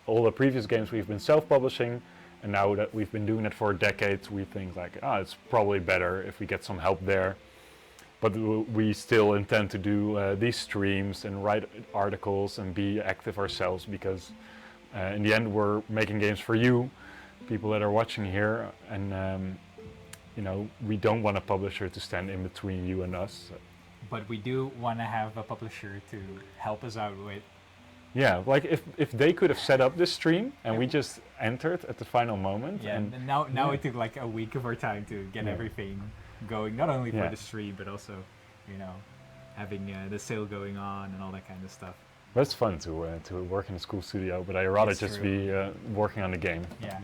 All the previous games we've been self-publishing, and now that we've been doing it for a decade, we think like, it's probably better if we get some help there. But we still intend to do these streams and write articles and be active ourselves, because in the end we're making games for you, people that are watching here, and we don't want a publisher to stand in between you and us. But we do want to have a publisher to help us out with. Yeah, like if they could have set up this stream and we just entered at the final moment. Yeah, and and now it took like a week of our time to get Yeah. everything going, not only for Yeah. the stream, but also, having the sale going on and all that kind of stuff. But it's fun to work in a school studio, but I'd rather It's just true. be working on the game. Yeah.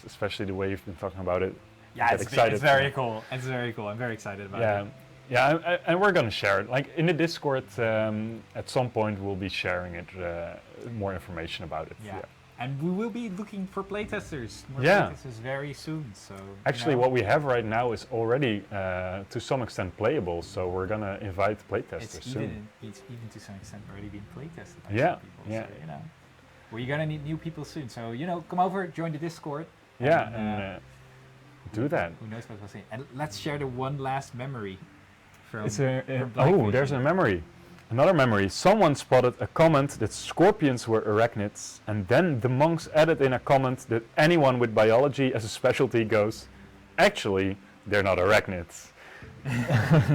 Especially the way you've been talking about it. Yeah, Get it's excited. very cool. It's very cool. I'm very excited about Yeah, it. yeah, and we're gonna share it. Like in the Discord, at some point we'll be sharing it, more information about it. Yeah. And we will be looking for playtesters. More Yeah. playtesters very soon. So Actually, what we have right now is already to some extent playable, so we're gonna invite playtesters it's soon. even to some extent already been playtested by Yeah, some people. yeah. So, we're gonna need new people soon. So come over, join the Discord. Yeah, and, and do that. Who knows what we'll say? And let's share the one last memory from. It's from Black oh, there's a Vision. memory. Another memory. Someone spotted a comment that scorpions were arachnids, and then the monks added in a comment that anyone with biology as a specialty goes, actually, they're not arachnids.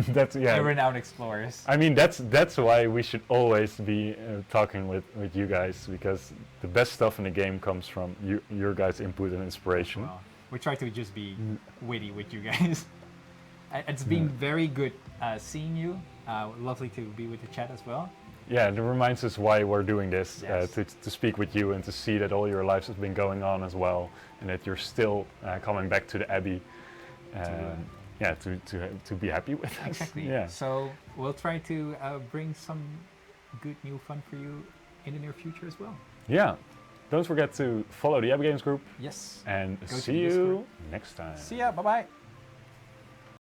That's They're renowned explorers. I mean, that's why we should always be talking with you guys, because the best stuff in the game comes from your guys' input and inspiration. Well, we try to just be witty with you guys. It's been very good seeing you. Lovely to be with the chat as well. Yeah, it reminds us why we're doing this, Yes. to speak with you and to see that all your lives have been going on as well, and that you're still coming back to the Abbey. Yeah, to be happy with us. Exactly. Yeah. So we'll try to bring some good new fun for you in the near future as well. Yeah. Don't forget to follow the Abbey Games group, Yes. and Go to see Discord. you next time. See ya. Bye bye.